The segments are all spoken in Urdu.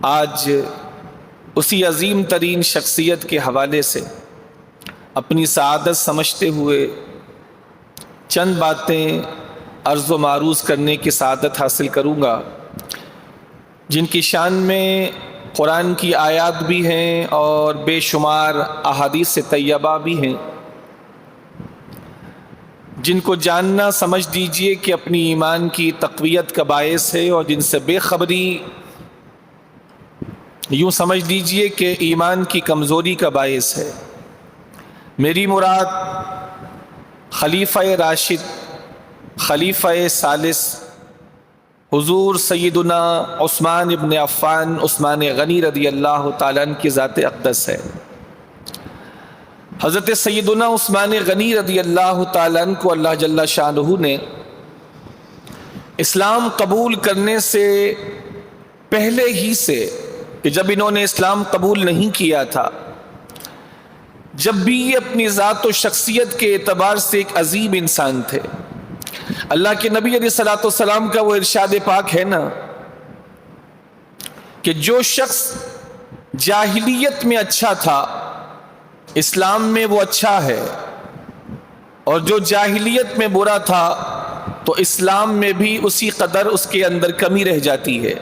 آج اسی عظیم ترین شخصیت کے حوالے سے اپنی سعادت سمجھتے ہوئے چند باتیں عرض و معروض کرنے کی سعادت حاصل کروں گا، جن کی شان میں قرآن کی آیات بھی ہیں اور بے شمار احادیث طیبہ بھی ہیں، جن کو جاننا سمجھ دیجئے کہ اپنی ایمان کی تقویت کا باعث ہے، اور جن سے بے خبری یوں سمجھ دیجئے کہ ایمان کی کمزوری کا باعث ہے۔ میری مراد خلیفہ راشد، خلیفہ ثالث حضور سیدنا عثمان ابن عفان عثمان غنی رضی اللہ تعالیٰ عنہ کی ذات اقدس ہے۔ حضرت سیدنا عثمان غنی رضی اللہ تعالیٰ عنہ کو اللہ جل شانہ نے اسلام قبول کرنے سے پہلے ہی سے، کہ جب انہوں نے اسلام قبول نہیں کیا تھا، جب بھی یہ اپنی ذات و شخصیت کے اعتبار سے ایک عظیم انسان تھے۔ اللہ کے نبی علیہ الصلوۃ والسلام کا وہ ارشاد پاک ہے نا کہ جو شخص جاہلیت میں اچھا تھا اسلام میں وہ اچھا ہے، اور جو جاہلیت میں برا تھا تو اسلام میں بھی اسی قدر اس کے اندر کمی رہ جاتی ہے۔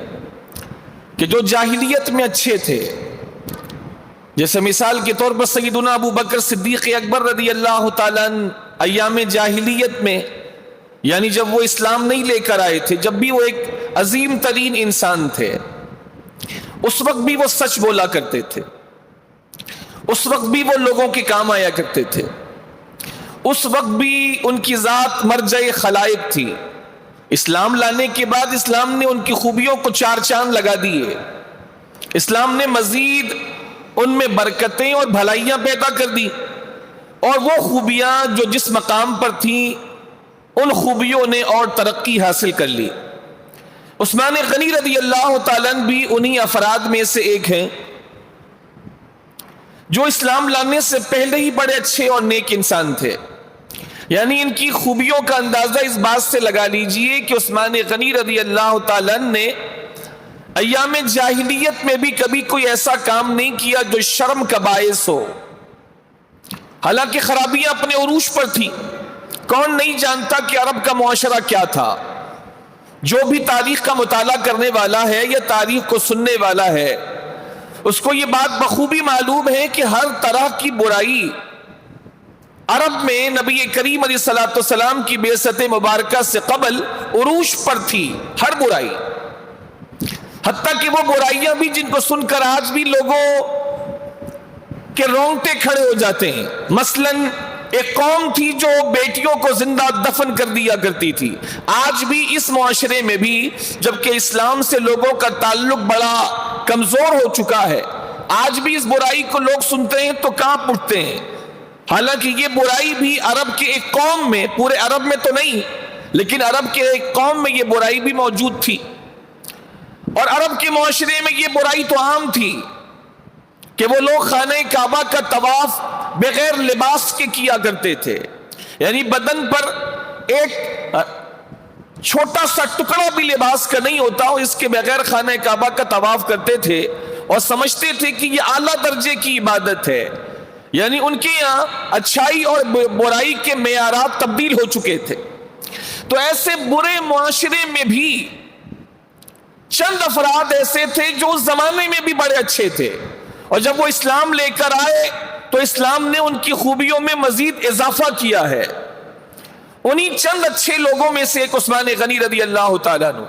کہ جو جاہلیت میں اچھے تھے، جیسے مثال کے طور پر سیدنا ابو بکر صدیق اکبر رضی اللہ تعالیٰ عنہ ایام جاہلیت میں، یعنی جب وہ اسلام نہیں لے کر آئے تھے، جب بھی وہ ایک عظیم ترین انسان تھے، اس وقت بھی وہ سچ بولا کرتے تھے، اس وقت بھی وہ لوگوں کے کام آیا کرتے تھے، اس وقت بھی ان کی ذات مرجع خلائق تھی۔ اسلام لانے کے بعد اسلام نے ان کی خوبیوں کو چار چاند لگا دیے، اسلام نے مزید ان میں برکتیں اور بھلائیاں پیدا کر دی، اور وہ خوبیاں جو جس مقام پر تھیں ان خوبیوں نے اور ترقی حاصل کر لی۔ عثمان غنی رضی اللہ تعالیٰ عنہ بھی انہی افراد میں سے ایک ہیں جو اسلام لانے سے پہلے ہی بڑے اچھے اور نیک انسان تھے۔ یعنی ان کی خوبیوں کا اندازہ اس بات سے لگا لیجئے کہ عثمان غنی رضی اللہ تعالیٰ عنہ نے ایام جاہلیت میں بھی کبھی کوئی ایسا کام نہیں کیا جو شرم کا باعث ہو، حالانکہ خرابیاں اپنے عروج پر تھی۔ کون نہیں جانتا کہ عرب کا معاشرہ کیا تھا؟ جو بھی تاریخ کا مطالعہ کرنے والا ہے یا تاریخ کو سننے والا ہے، اس کو یہ بات بخوبی معلوم ہے کہ ہر طرح کی برائی عرب میں نبی کریم علیہ الصلوۃ والسلام کی بعثت مبارکہ سے قبل عروج پر تھی، ہر برائی، حتیٰ کہ وہ برائیاں بھی جن کو سن کر آج بھی لوگوں کے رونگٹے کھڑے ہو جاتے ہیں۔ مثلاً ایک قوم تھی جو بیٹیوں کو زندہ دفن کر دیا کرتی تھی۔ آج بھی اس معاشرے میں بھی جبکہ اسلام سے لوگوں کا تعلق بڑا کمزور ہو چکا ہے، آج بھی اس برائی کو لوگ سنتے ہیں تو کانپ اٹھتے ہیں، حالانکہ یہ برائی بھی عرب کے ایک قوم میں، پورے عرب میں تو نہیں لیکن عرب کے ایک قوم میں یہ برائی بھی موجود تھی، اور عرب کے معاشرے میں یہ برائی تو عام تھی کہ وہ لوگ خانہ کعبہ کا طواف بغیر لباس کے کیا کرتے تھے، یعنی بدن پر ایک چھوٹا سا ٹکڑا بھی لباس کا نہیں ہوتا، اس کے بغیر خانہ کعبہ کا طواف کرتے تھے، اور سمجھتے تھے کہ یہ اعلیٰ درجے کی عبادت ہے۔ یعنی ان کے یہاں اچھائی اور برائی کے معیارات تبدیل ہو چکے تھے۔ تو ایسے برے معاشرے میں بھی چند افراد ایسے تھے جو اس زمانے میں بھی بڑے اچھے تھے، اور جب وہ اسلام لے کر آئے تو اسلام نے ان کی خوبیوں میں مزید اضافہ کیا ہے۔ انہی چند اچھے لوگوں میں سے ایک عثمان غنی رضی اللہ تعالیٰ عنہ۔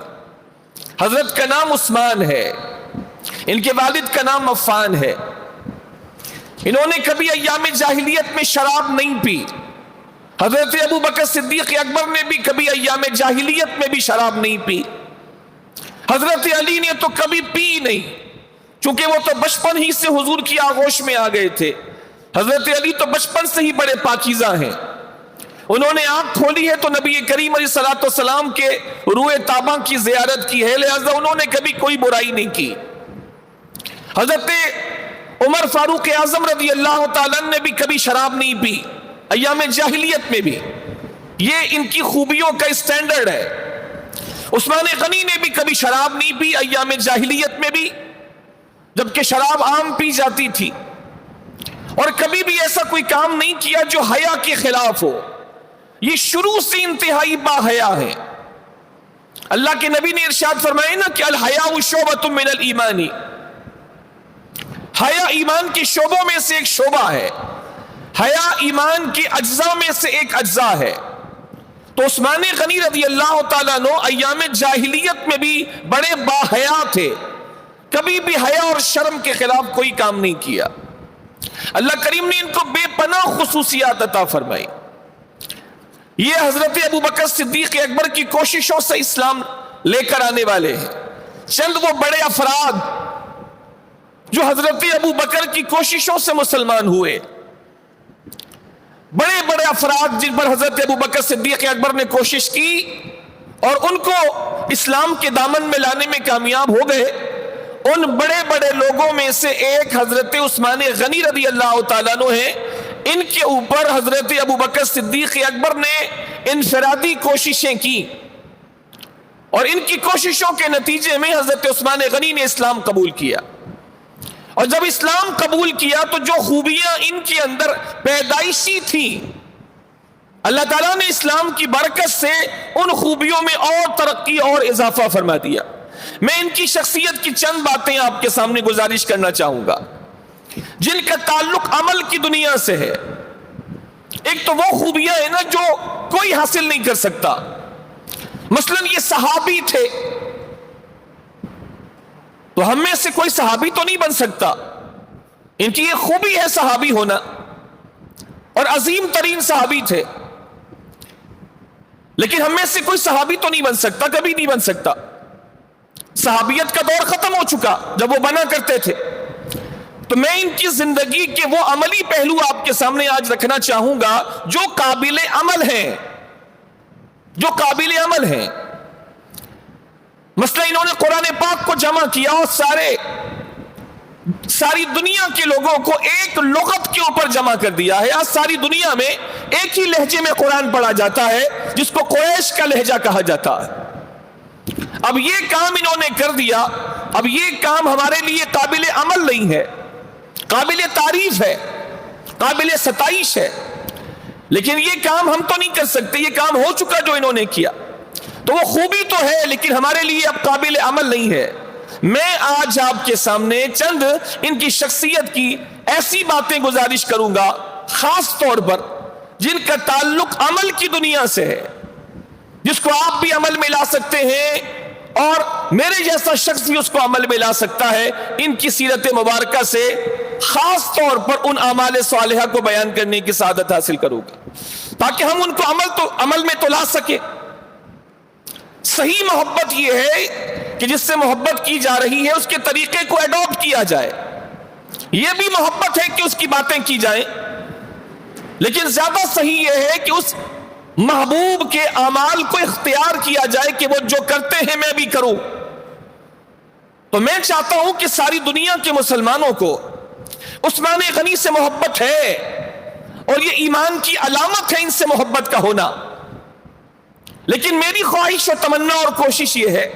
حضرت کا نام عثمان ہے، ان کے والد کا نام عفان ہے۔ انہوں نے کبھی ایام جاہلیت میں شراب نہیں پی۔ حضرت ابو بکر صدیق اکبر نے بھی کبھی ایام جاہلیت میں بھی شراب نہیں پی۔ حضرت علی نے تو کبھی پی نہیں، چونکہ وہ تو بچپن ہی سے حضور کی آغوش میں آ گئے تھے۔ حضرت علی تو بچپن سے ہی بڑے پاکیزہ ہیں، انہوں نے آنکھ کھولی ہے تو نبی کریم علیہ الصلوۃ والسلام کے روئے طابہ کی زیارت کی ہے، لہذا انہوں نے کبھی کوئی برائی نہیں کی۔ حضرت عمر فاروق اعظم رضی اللہ تعالیٰ نے بھی کبھی شراب نہیں پی، ایام جاہلیت میں بھی۔ یہ ان کی خوبیوں کا اسٹینڈرڈ ہے۔ عثمان غنی نے بھی کبھی شراب نہیں پی ایام جاہلیت میں بھی، جبکہ شراب عام پی جاتی تھی، اور کبھی بھی ایسا کوئی کام نہیں کیا جو حیا کے خلاف ہو۔ یہ شروع سے انتہائی با حیا ہے۔ اللہ کے نبی نے ارشاد فرمایا نا کہ الحیاء شعبۃ من الایمان، حیا ایمان کے شعبوں میں سے ایک شعبہ ہے، حیا ایمان کے اجزاء میں سے ایک اجزاء ہے۔ تو عثمان غنی رضی اللہ تعالیٰ عنہ ایام جاہلیت میں بھی بڑے باحیا تھے، کبھی بھی حیا اور شرم کے خلاف کوئی کام نہیں کیا۔ اللہ کریم نے ان کو بے پناہ خصوصیات عطا فرمائی۔ یہ حضرت ابو بکر صدیق اکبر کی کوششوں سے اسلام لے کر آنے والے ہیں۔ چند وہ بڑے افراد جو حضرت ابو بکر کی کوششوں سے مسلمان ہوئے، بڑے بڑے افراد جن پر حضرت ابو بکر صدیق اکبر نے کوشش کی اور ان کو اسلام کے دامن میں لانے میں کامیاب ہو گئے، ان بڑے بڑے لوگوں میں سے ایک حضرت عثمان غنی رضی اللہ تعالیٰ عنہ ہیں۔ ان کے اوپر حضرت ابو بکر صدیق اکبر نے انفرادی کوششیں کی، اور ان کی کوششوں کے نتیجے میں حضرت عثمان غنی نے اسلام قبول کیا۔ اور جب اسلام قبول کیا تو جو خوبیاں ان کے اندر پیدائشی تھیں، اللہ تعالیٰ نے اسلام کی برکت سے ان خوبیوں میں اور ترقی اور اضافہ فرما دیا۔ میں ان کی شخصیت کی چند باتیں آپ کے سامنے گزارش کرنا چاہوں گا جن کا تعلق عمل کی دنیا سے ہے۔ ایک تو وہ خوبیاں ہیں نا جو کوئی حاصل نہیں کر سکتا۔ مثلا یہ صحابی تھے، تو ہم میں سے کوئی صحابی تو نہیں بن سکتا، ان کی یہ خوبی ہے صحابی ہونا، اور عظیم ترین صحابی تھے، لیکن ہم میں سے کوئی صحابی تو نہیں بن سکتا، کبھی نہیں بن سکتا۔ صحابیت کا دور ختم ہو چکا جب وہ بنا کرتے تھے۔ تو میں ان کی زندگی کے وہ عملی پہلو آپ کے سامنے آج رکھنا چاہوں گا جو قابل عمل ہیں، جو قابل عمل ہیں۔ مثلا انہوں نے قرآن پاک کو جمع کیا اور ساری دنیا کے لوگوں کو ایک لغت کے اوپر جمع کر دیا ہے۔ آج ساری دنیا میں ایک ہی لہجے میں قرآن پڑھا جاتا ہے جس کو قریش کا لہجہ کہا جاتا ہے۔ اب یہ کام انہوں نے کر دیا، اب یہ کام ہمارے لیے قابل عمل نہیں ہے، قابل تعریف ہے، قابل ستائش ہے، لیکن یہ کام ہم تو نہیں کر سکتے، یہ کام ہو چکا جو انہوں نے کیا۔ تو وہ خوبی تو ہے لیکن ہمارے لیے اب قابل عمل نہیں ہے۔ میں آج آپ کے سامنے چند ان کی شخصیت کی ایسی باتیں گزارش کروں گا خاص طور پر جن کا تعلق عمل کی دنیا سے ہے، جس کو آپ بھی عمل میں لا سکتے ہیں اور میرے جیسا شخص بھی اس کو عمل میں لا سکتا ہے۔ ان کی سیرت مبارکہ سے خاص طور پر ان اعمال صالحہ کو بیان کرنے کی سعادت حاصل کروں گا تاکہ ہم ان کو عمل میں تو لا سکیں۔ صحیح محبت یہ ہے کہ جس سے محبت کی جا رہی ہے اس کے طریقے کو ایڈاپٹ کیا جائے۔ یہ بھی محبت ہے کہ اس کی باتیں کی جائیں، لیکن زیادہ صحیح یہ ہے کہ اس محبوب کے اعمال کو اختیار کیا جائے کہ وہ جو کرتے ہیں میں بھی کروں۔ تو میں چاہتا ہوں کہ ساری دنیا کے مسلمانوں کو عثمان غنی سے محبت ہے، اور یہ ایمان کی علامت ہے ان سے محبت کا ہونا۔ لیکن میری خواہش و تمنا اور کوشش یہ ہے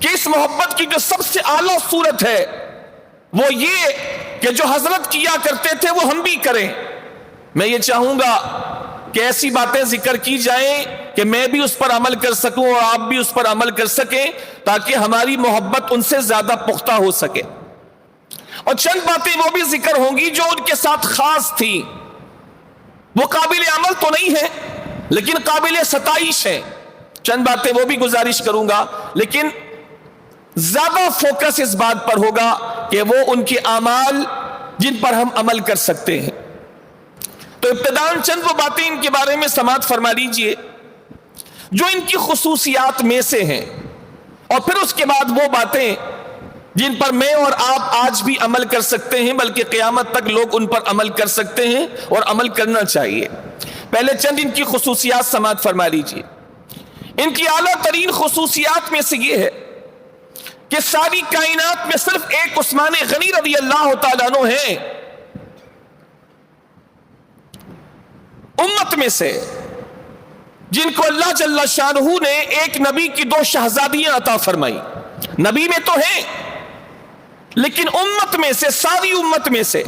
کہ اس محبت کی جو سب سے اعلیٰ صورت ہے وہ یہ کہ جو حضرت کیا کرتے تھے وہ ہم بھی کریں۔ میں یہ چاہوں گا کہ ایسی باتیں ذکر کی جائیں کہ میں بھی اس پر عمل کر سکوں اور آپ بھی اس پر عمل کر سکیں، تاکہ ہماری محبت ان سے زیادہ پختہ ہو سکے۔ اور چند باتیں وہ بھی ذکر ہوں گی جو ان کے ساتھ خاص تھی، وہ قابل عمل تو نہیں ہے لیکن قابل ستائش ہے۔ چند باتیں وہ بھی گزارش کروں گا، لیکن زیادہ فوکس اس بات پر ہوگا کہ وہ ان کے اعمال جن پر ہم عمل کر سکتے ہیں۔ تو ابتداً چند وہ باتیں ان کے بارے میں سماعت فرما لیجئے جو ان کی خصوصیات میں سے ہیں، اور پھر اس کے بعد وہ باتیں جن پر میں اور آپ آج بھی عمل کر سکتے ہیں، بلکہ قیامت تک لوگ ان پر عمل کر سکتے ہیں اور عمل کرنا چاہیے۔ پہلے چند ان کی خصوصیات سماعت فرما لیجئے۔ ان کی اعلیٰ ترین خصوصیات میں سے یہ ہے کہ ساری کائنات میں صرف ایک عثمان غنی رضی اللہ تعالیٰ عنہ ہیں امت میں سے جن کو اللہ جل شانہ نے ایک نبی کی 2 شہزادیاں عطا فرمائی. نبی میں تو ہیں لیکن امت میں سے, ساری امت میں سے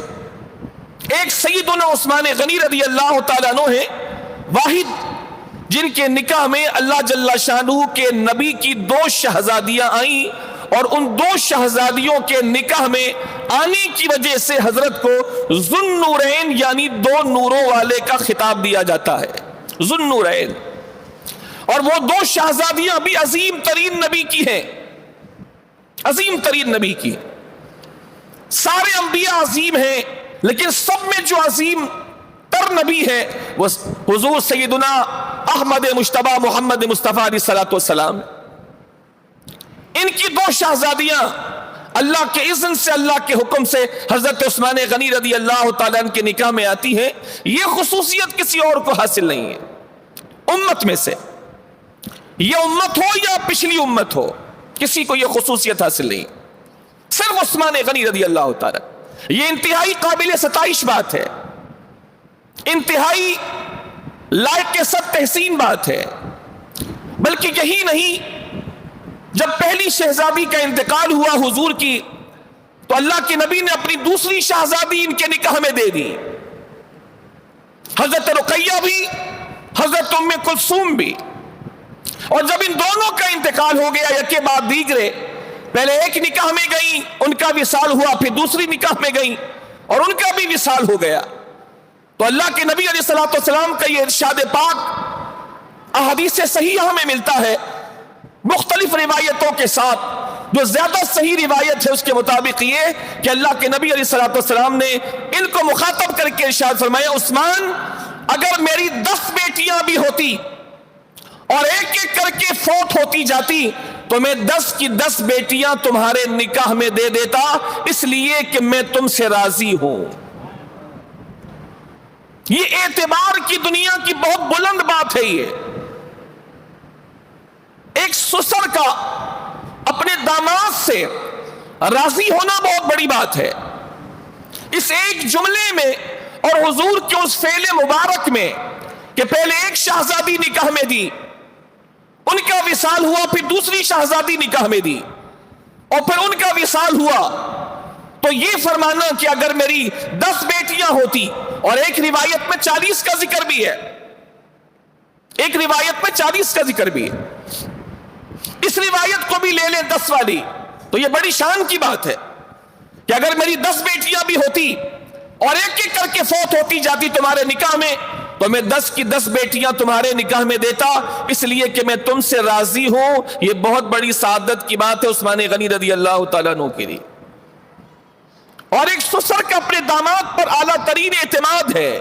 ایک سیدنا عثمان غنی رضی اللہ تعالیٰ عنہ ہیں, واحد جن کے نکاح میں اللہ جل شانہ کے نبی کی 2 شہزادیاں آئیں, اور ان 2 شہزادیوں کے نکاح میں آنے کی وجہ سے حضرت کو ذو النورین یعنی 2 نوروں والے کا خطاب دیا جاتا ہے, ذو النورین. اور وہ 2 شہزادیاں بھی عظیم ترین نبی کی ہیں, عظیم ترین نبی کی. سارے انبیاء عظیم ہیں لیکن سب میں جو عظیم تر نبی ہے وہ حضور سیدنا احمد مجتبی محمد مصطفیٰ علیہ الصلوۃ والسلام. ان کی 2 شہزادیاں اللہ کے اذن سے, اللہ کے حکم سے حضرت عثمان غنی رضی اللہ تعالیٰ عنہ کے نکاح میں آتی ہیں. یہ خصوصیت کسی اور کو حاصل نہیں ہے امت میں سے, یہ امت ہو یا پچھلی امت ہو, کسی کو یہ خصوصیت حاصل نہیں, صرف عثمان غنی رضی اللہ تعالیٰ. یہ انتہائی قابل ستائش بات ہے, انتہائی لائق سب تحسین بات ہے. بلکہ یہی نہیں, جب پہلی شہزادی کا انتقال ہوا حضور کی, تو اللہ کے نبی نے اپنی دوسری شہزادی ان کے نکاح میں دے دی, حضرت رقیہ بھی, حضرت ام کلثوم بھی. اور جب ان دونوں کا انتقال ہو گیا یکے بعد دیگرے, پہلے ایک نکاح میں گئیں, ان کا وصال ہوا, پھر دوسری نکاح میں گئیں اور ان کا بھی وصال ہو گیا, تو اللہ کے نبی علیہ الصلوۃ والسلام کا یہ ارشاد پاک احادیث صحیحہ میں ملتا ہے مختلف روایتوں کے ساتھ. جو زیادہ صحیح روایت ہے اس کے مطابق یہ کہ اللہ کے نبی علیہ الصلوۃ والسلام نے ان کو مخاطب کر کے ارشاد فرمایا, عثمان اگر میری 10 بیٹیاں بھی ہوتی اور ایک ایک کر کے فوت ہوتی جاتی تو میں 10 کی 10 بیٹیاں تمہارے نکاح میں دے دیتا, اس لیے کہ میں تم سے راضی ہوں. یہ اعتبار کی دنیا کی بہت بلند بات ہے. یہ ایک سسر کا اپنے داماد سے راضی ہونا بہت بڑی بات ہے. اس ایک جملے میں اور حضور کے اس فعل مبارک میں کہ پہلے ایک شہزادی نکاح میں دی, ان کا وصال ہوا, پھر دوسری شہزادی نکاح میں دی اور پھر ان کا وصال ہوا, تو یہ فرمانا کہ اگر میری 10 بیٹیاں ہوتی, اور ایک روایت میں 40 کا ذکر بھی ہے, ایک روایت میں 40 کا ذکر بھی ہے, اس روایت کو بھی لے لیں 10 والی, تو یہ بڑی شان کی بات ہے کہ اگر میری 10 بیٹیاں بھی ہوتی اور ایک ایک کر کے فوت ہوتی جاتی تمہارے نکاح میں, تو میں 10 کی 10 بیٹیاں تمہارے نکاح میں دیتا, اس لیے کہ میں تم سے راضی ہوں. یہ بہت بڑی سعادت کی بات ہے عثمان غنی رضی اللہ تعالیٰ عنہ کے لیے. اور ایک سسر کا اپنے داماد پر اعلیٰ ترین اعتماد ہے.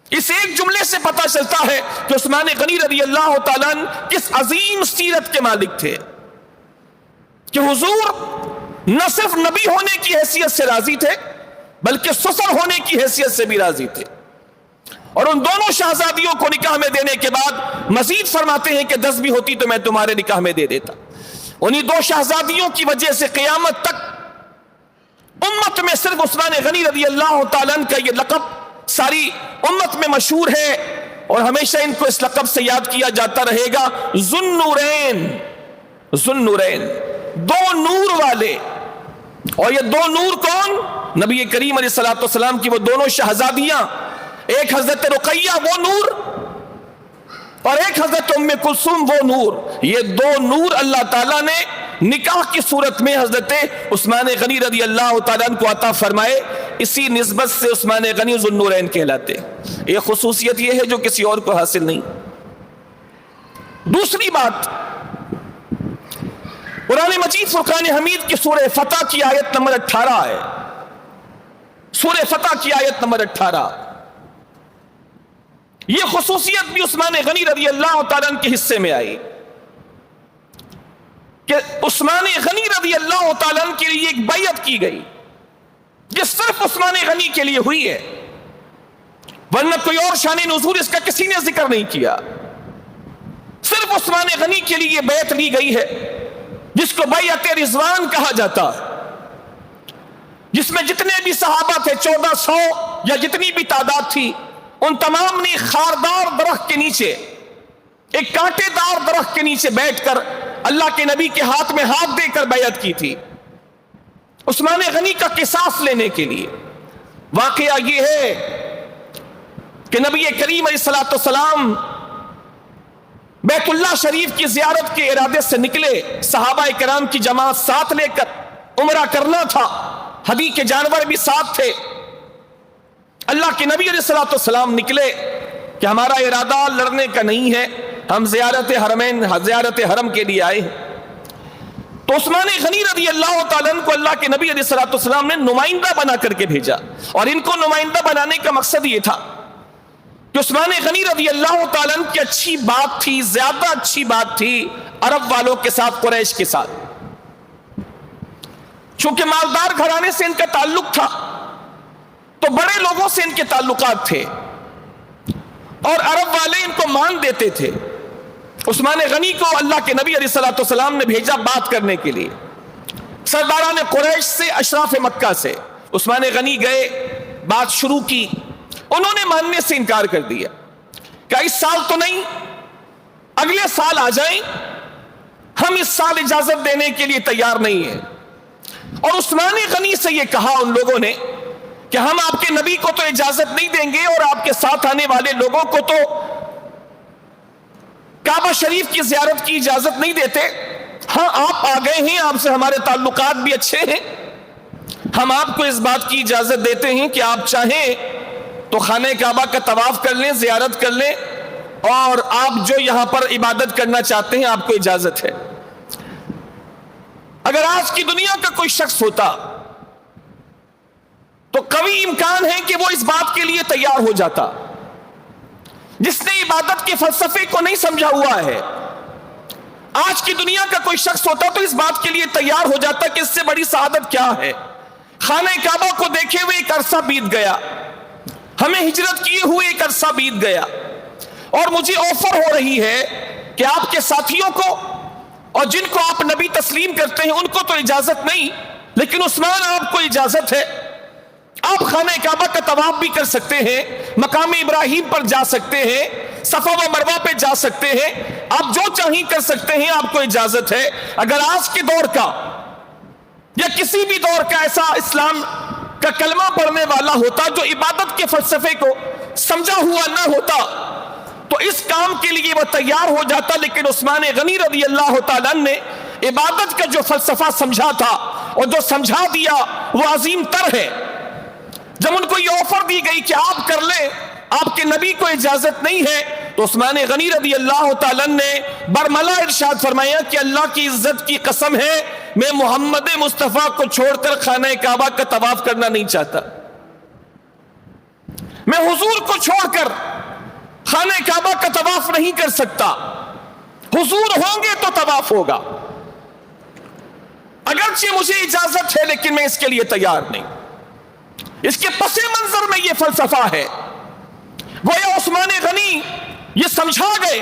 اس ایک جملے سے پتہ چلتا ہے کہ عثمان غنی رضی اللہ تعالیٰ عنہ کس عظیم سیرت کے مالک تھے کہ حضور نہ صرف نبی ہونے کی حیثیت سے راضی تھے بلکہ سسر ہونے کی حیثیت سے بھی راضی تھے. اور ان دونوں شہزادیوں کو نکاح میں دینے کے بعد مزید فرماتے ہیں کہ 10 بھی ہوتی تو میں تمہارے نکاح میں دے دیتا. انہی 2 شہزادیوں کی وجہ سے قیامت تک امت میں صرف عثمان غنی رضی اللہ تعالیٰ عنہ کا یہ لقب ساری امت میں مشہور ہے, اور ہمیشہ ان کو اس لقب سے یاد کیا جاتا رہے گا, ذو النورین. ذو النورین, 2 نور والے. اور یہ 2 نور کون؟ نبی کریم علیہ الصلوۃ والسلام کی وہ دونوں شہزادیاں, ایک حضرت رقیہ وہ نور اور ایک حضرت ام کلثوم وہ نور. یہ 2 نور اللہ تعالیٰ نے نکاح کی صورت میں حضرت عثمان غنی رضی اللہ تعالیٰ عنہ کو عطا فرمائے. اسی نسبت سے عثمان غنی ذو النورین کہلاتے. یہ خصوصیت یہ ہے جو کسی اور کو حاصل نہیں. دوسری بات, قرآن مجید فرقان حمید کی سورہ فتح کی آیت نمبر 18 ہے. سورہ فتح کی آیت نمبر 18, یہ خصوصیت بھی عثمان غنی رضی اللہ تعالیٰ عنہ کے حصے میں آئی کہ عثمان غنی رضی اللہ تعالیٰ عنہ کے لیے ایک بیعت کی گئی جو صرف عثمان غنی کے لیے ہوئی ہے, ورنہ کوئی اور شان نزول اس کا کسی نے ذکر نہیں کیا. صرف عثمان غنی کے لیے بیعت لی گئی ہے جس کو بیعت رضوان کہا جاتا ہے, جس میں جتنے بھی صحابہ تھے 1400 یا جتنی بھی تعداد تھی, ان تمام نے خاردار درخت کے نیچے ایک کانٹے دار درخت کے نیچے بیٹھ کر اللہ کے نبی کے ہاتھ میں ہاتھ دے کر بیعت کی تھی عثمان غنی کا قصاص لینے کے لیے۔ واقعہ یہ ہے کہ نبی کریم علیہ الصلوۃ والسلام بیت اللہ شریف کی زیارت کے ارادے سے نکلے، صحابہ کرام کی جماعت ساتھ لے کر، عمرہ کرنا تھا، ہدی کے جانور بھی ساتھ تھے۔ اللہ کے نبی علیہ الصلوۃ والسلام نکلے کہ ہمارا ارادہ لڑنے کا نہیں ہے، ہم زیارت حرمین، زیارت حرم کے لیے آئے ہیں۔ تو عثمان غنی رضی اللہ تعالیٰ عنہ کو اللہ کے نبی علیہ الصلوۃ والسلام نے نمائندہ بنا کر کے بھیجا، اور ان کو نمائندہ بنانے کا مقصد یہ تھا کہ عثمان غنی رضی اللہ تعالیٰ عنہ کی اچھی بات تھی، زیادہ اچھی بات تھی عرب والوں کے ساتھ، قریش کے ساتھ، چونکہ مالدار گھرانے سے ان کا تعلق تھا تو بڑے لوگوں سے ان کے تعلقات تھے، اور عرب والے ان کو مان دیتے تھے۔ عثمان غنی کو اللہ کے نبی علیہ الصلوۃ والسلام نے بھیجا بات کرنے کے لیے، سرداران قریش سے، اشراف مکہ سے۔ عثمان غنی گئے، بات شروع کی، انہوں نے ماننے سے انکار کر دیا کہ اس سال تو نہیں، اگلے سال آ جائیں، ہم اس سال اجازت دینے کے لیے تیار نہیں ہیں۔ اور عثمان غنی سے یہ کہا ان لوگوں نے کہ ہم آپ کے نبی کو تو اجازت نہیں دیں گے، اور آپ کے ساتھ آنے والے لوگوں کو تو کعبہ شریف کی زیارت کی اجازت نہیں دیتے۔ ہاں آپ آ گئے ہیں، آپ سے ہمارے تعلقات بھی اچھے ہیں، ہم آپ کو اس بات کی اجازت دیتے ہیں کہ آپ چاہیں تو خانہ کعبہ کا طواف کر لیں، زیارت کر لیں، اور آپ جو یہاں پر عبادت کرنا چاہتے ہیں آپ کو اجازت ہے۔ اگر آج کی دنیا کا کوئی شخص ہوتا تو قوی امکان ہے کہ وہ اس بات کے لیے تیار ہو جاتا، جس نے عبادت کے فلسفے کو نہیں سمجھا ہوا ہے۔ آج کی دنیا کا کوئی شخص ہوتا تو اس بات کے لیے تیار ہو جاتا کہ اس سے بڑی سعادت کیا ہے۔ خانہ کعبہ کو دیکھے ہوئے ایک عرصہ بیت گیا، ہمیں ہجرت کیے ہوئے ایک عرصہ بیت گیا، اور مجھے آفر ہو رہی ہے کہ آپ کے ساتھیوں کو اور جن کو آپ نبی تسلیم کرتے ہیں ان کو تو اجازت نہیں، لیکن عثمان آپ کو اجازت ہے، آپ خانہ کعبہ کا طواف بھی کر سکتے ہیں، مقام ابراہیم پر جا سکتے ہیں، صفا و مروہ پہ جا سکتے ہیں، آپ جو چاہیں کر سکتے ہیں، آپ کو اجازت ہے۔ اگر آج کے دور کا یا کسی بھی دور کا ایسا اسلام کا کلمہ پڑھنے والا ہوتا جو عبادت کے فلسفے کو سمجھا ہوا نہ ہوتا تو اس کام کے لیے وہ تیار ہو جاتا، لیکن عثمان غنی رضی اللہ تعالیٰ نے عبادت کا جو فلسفہ سمجھا تھا اور جو سمجھا دیا وہ عظیم تر ہے۔ جب ان کو یہ آفر دی گئی کہ آپ کر لیں، آپ کے نبی کو اجازت نہیں ہے، تو عثمان غنی رضی اللہ تعالیٰ نے برملا ارشاد فرمایا کہ اللہ کی عزت کی قسم ہے، میں محمد مصطفیٰ کو چھوڑ کر خانہ کعبہ کا طواف کرنا نہیں چاہتا، میں حضور کو چھوڑ کر خانہ کعبہ کا طواف نہیں کر سکتا، حضور ہوں گے تو طواف ہوگا، اگرچہ مجھے اجازت ہے لیکن میں اس کے لیے تیار نہیں۔ اس کے پس منظر میں یہ فلسفہ ہے، گویا عثمان غنی یہ سمجھا گئے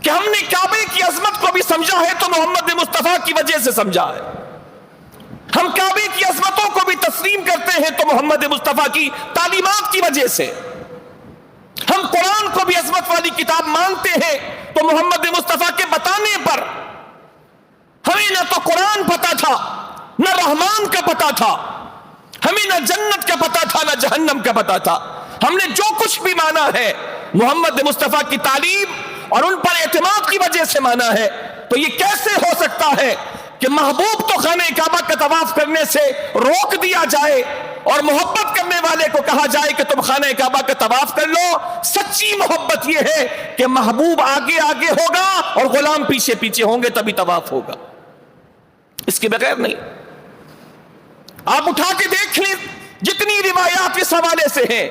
کہ ہم نے کعبے کی عظمت کو بھی سمجھا ہے تو محمد مصطفیٰ کی وجہ سے سمجھا ہے، ہم کعبے کی عظمتوں کو بھی تسلیم کرتے ہیں تو محمد مصطفیٰ کی تعلیمات کی وجہ سے، ہم قرآن کو بھی عظمت والی کتاب مانتے ہیں تو محمد مصطفیٰ کے بتانے پر۔ ہمیں نہ تو قرآن پتا تھا، نہ رحمان کا پتا تھا، ہمیں نہ جنت کا پتا تھا نہ جہنم کا پتا تھا، ہم نے جو کچھ بھی مانا ہے محمد مصطفیٰ کی تعلیم اور ان پر اعتماد کی وجہ سے مانا ہے۔ تو یہ کیسے ہو سکتا ہے کہ محبوب تو خانہ کعبہ کا طواف کرنے سے روک دیا جائے اور محبت کرنے والے کو کہا جائے کہ تم خانہ کعبہ کا طواف کر لو؟ سچی محبت یہ ہے کہ محبوب آگے آگے ہوگا اور غلام پیچھے پیچھے ہوں گے، تبھی طواف ہوگا، اس کے بغیر نہیں۔ آپ اٹھا کے دیکھ لیں جتنی روایات اس حوالے سے ہیں،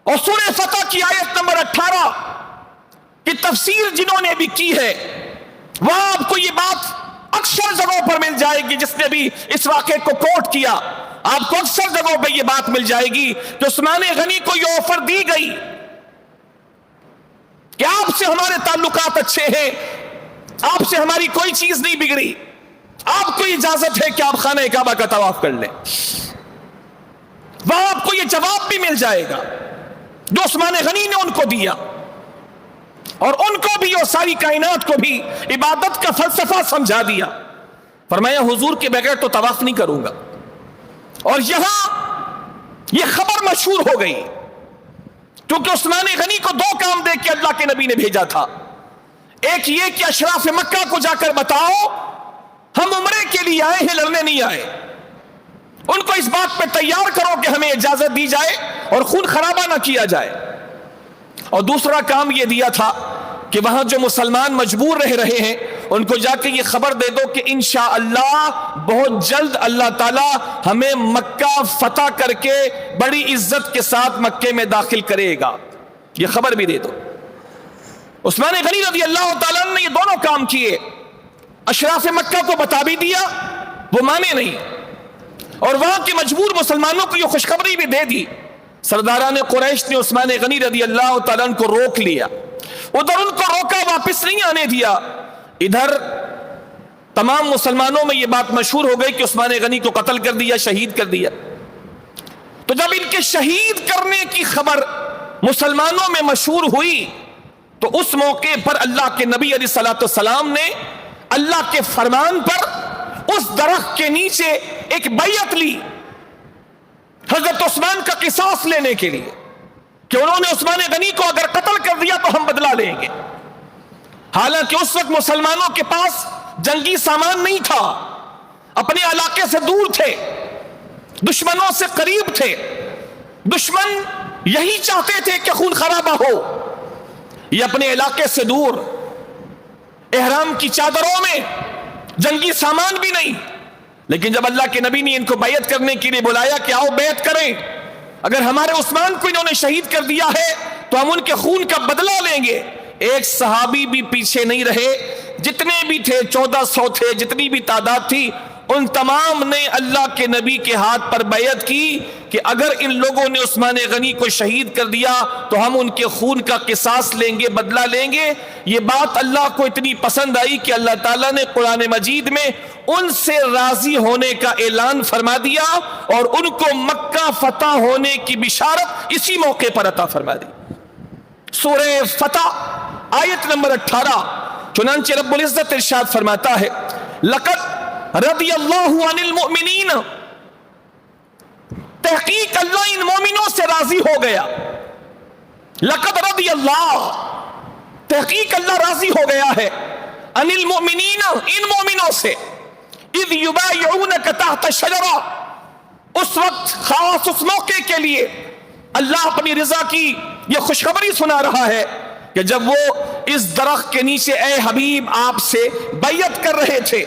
اور سورہ فتح کی آیت نمبر 18 کی تفسیر جنہوں نے بھی کی ہے وہاں آپ کو یہ بات اکثر جگہوں پر مل جائے گی، جس نے بھی اس واقعے کو کوٹ کیا آپ کو اکثر جگہوں پہ یہ بات مل جائے گی کہ عثمان غنی کو یہ آفر دی گئی کہ آپ سے ہمارے تعلقات اچھے ہیں، آپ سے ہماری کوئی چیز نہیں بگڑی، آپ کو اجازت ہے کہ آپ خانہ کعبہ کا طواف کر لیں۔ وہاں آپ کو یہ جواب بھی مل جائے گا جو عثمان غنی نے ان کو دیا، اور ان کو بھی اور ساری کائنات کو بھی عبادت کا فلسفہ سمجھا دیا. فرمایا حضور کے بغیر تو طواف نہیں کروں گا. اور یہاں یہ خبر مشہور ہو گئی کیونکہ عثمان غنی کو دو کام دے کے اللہ کے نبی نے بھیجا تھا. ایک یہ کہ اشراف مکہ کو جا کر بتاؤ ہم عمرے کے لیے آئے ہیں, لڑنے نہیں آئے. ان کو اس بات پہ تیار کرو کہ ہمیں اجازت دی جائے اور خون خرابہ نہ کیا جائے. اور دوسرا کام یہ دیا تھا کہ وہاں جو مسلمان مجبور رہے ہیں ان کو جا کے یہ خبر دے دو کہ انشاءاللہ بہت جلد اللہ تعالی ہمیں مکہ فتح کر کے بڑی عزت کے ساتھ مکے میں داخل کرے گا. یہ خبر بھی دے دو. عثمان غنی رضی اللہ تعالیٰ نے یہ دونوں کام کیے. اشراف مکہ کو بتا بھی دیا, وہ مانے نہیں, اور وہاں کے مجبور مسلمانوں کو یہ خوشخبری بھی دے دی. سرداران قریش نے عثمان غنی رضی اللہ تعالیٰ کو روک لیا. ادھر ان کو روکا, واپس نہیں آنے دیا. ادھر تمام مسلمانوں میں یہ بات مشہور ہو گئی کہ عثمان غنی کو قتل کر دیا, شہید کر دیا. تو جب ان کے شہید کرنے کی خبر مسلمانوں میں مشہور ہوئی تو اس موقع پر اللہ کے نبی علیہ الصلوۃ والسلام نے اللہ کے فرمان پر اس درخت کے نیچے ایک بیعت لی حضرت عثمان کا قصاص لینے کے لیے کہ انہوں نے عثمان غنی کو اگر قتل کر دیا تو ہم بدلہ لیں گے. حالانکہ اس وقت مسلمانوں کے پاس جنگی سامان نہیں تھا, اپنے علاقے سے دور تھے, دشمنوں سے قریب تھے. دشمن یہی چاہتے تھے کہ خون خرابہ ہو. یہ اپنے علاقے سے دور, احرام کی چادروں میں, جنگی سامان بھی نہیں. لیکن جب اللہ کے نبی نے ان کو بیعت کرنے کے لیے بلایا کہ آؤ بیعت کریں, اگر ہمارے عثمان کو انہوں نے شہید کر دیا ہے تو ہم ان کے خون کا بدلہ لیں گے. ایک صحابی بھی پیچھے نہیں رہے. جتنے بھی تھے 1400 تھے, جتنی بھی تعداد تھی, ان تمام نے اللہ کے نبی کے ہاتھ پر بیعت کی کہ اگر ان لوگوں نے عثمان غنی کو شہید کر دیا تو ہم ان کے خون کا قصاص لیں گے, بدلہ لیں گے. یہ بات اللہ کو اتنی پسند آئی کہ اللہ تعالیٰ نے قرآن مجید میں ان سے راضی ہونے کا اعلان فرما دیا اور ان کو مکہ فتح ہونے کی بشارت اسی موقع پر عطا فرما دی. سورہ فتح آیت نمبر 18. چنانچہ رب العزت ارشاد فرماتا ہے لقد رضی اللہ عن المؤمنین, تحقیق اللہ ان مومنوں سے راضی ہو گیا. لقد رضی اللہ, تحقیق اللہ راضی ہو گیا ہے, عن المؤمنین, ان مومنوں سے, اذ یبایعونک تحت الشجرہ, اس وقت خاص اس موقع کے لیے اللہ اپنی رضا کی یہ خوشخبری سنا رہا ہے کہ جب وہ اس درخت کے نیچے اے حبیب آپ سے بیعت کر رہے تھے.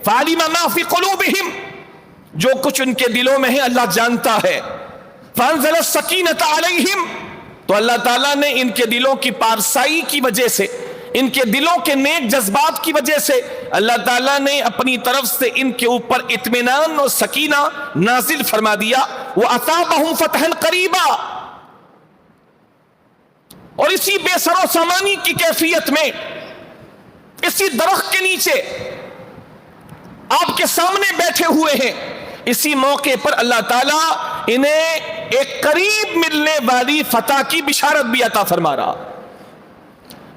فعلم ما فی قلوبہم, جو کچھ ان کے دلوں میں ہے اللہ جانتا ہے. فانزل السکینۃ علیہم, تو اللہ تعالیٰ نے ان کے دلوں کی پارسائی کی وجہ سے, ان کے دلوں کے نیک جذبات کی وجہ سے اللہ تعالیٰ نے اپنی طرف سے ان کے اوپر اطمینان اور سکینہ نازل فرما دیا. وَأَثَابَهُمْ فَتْحًا قَرِيبًا, اور اسی بے سر و سامانی کی کیفیت میں اسی درخت کے نیچے آپ کے سامنے بیٹھے ہوئے ہیں, اسی موقع پر اللہ تعالیٰ انہیں ایک قریب ملنے والی فتح کی بشارت بھی عطا فرما رہا.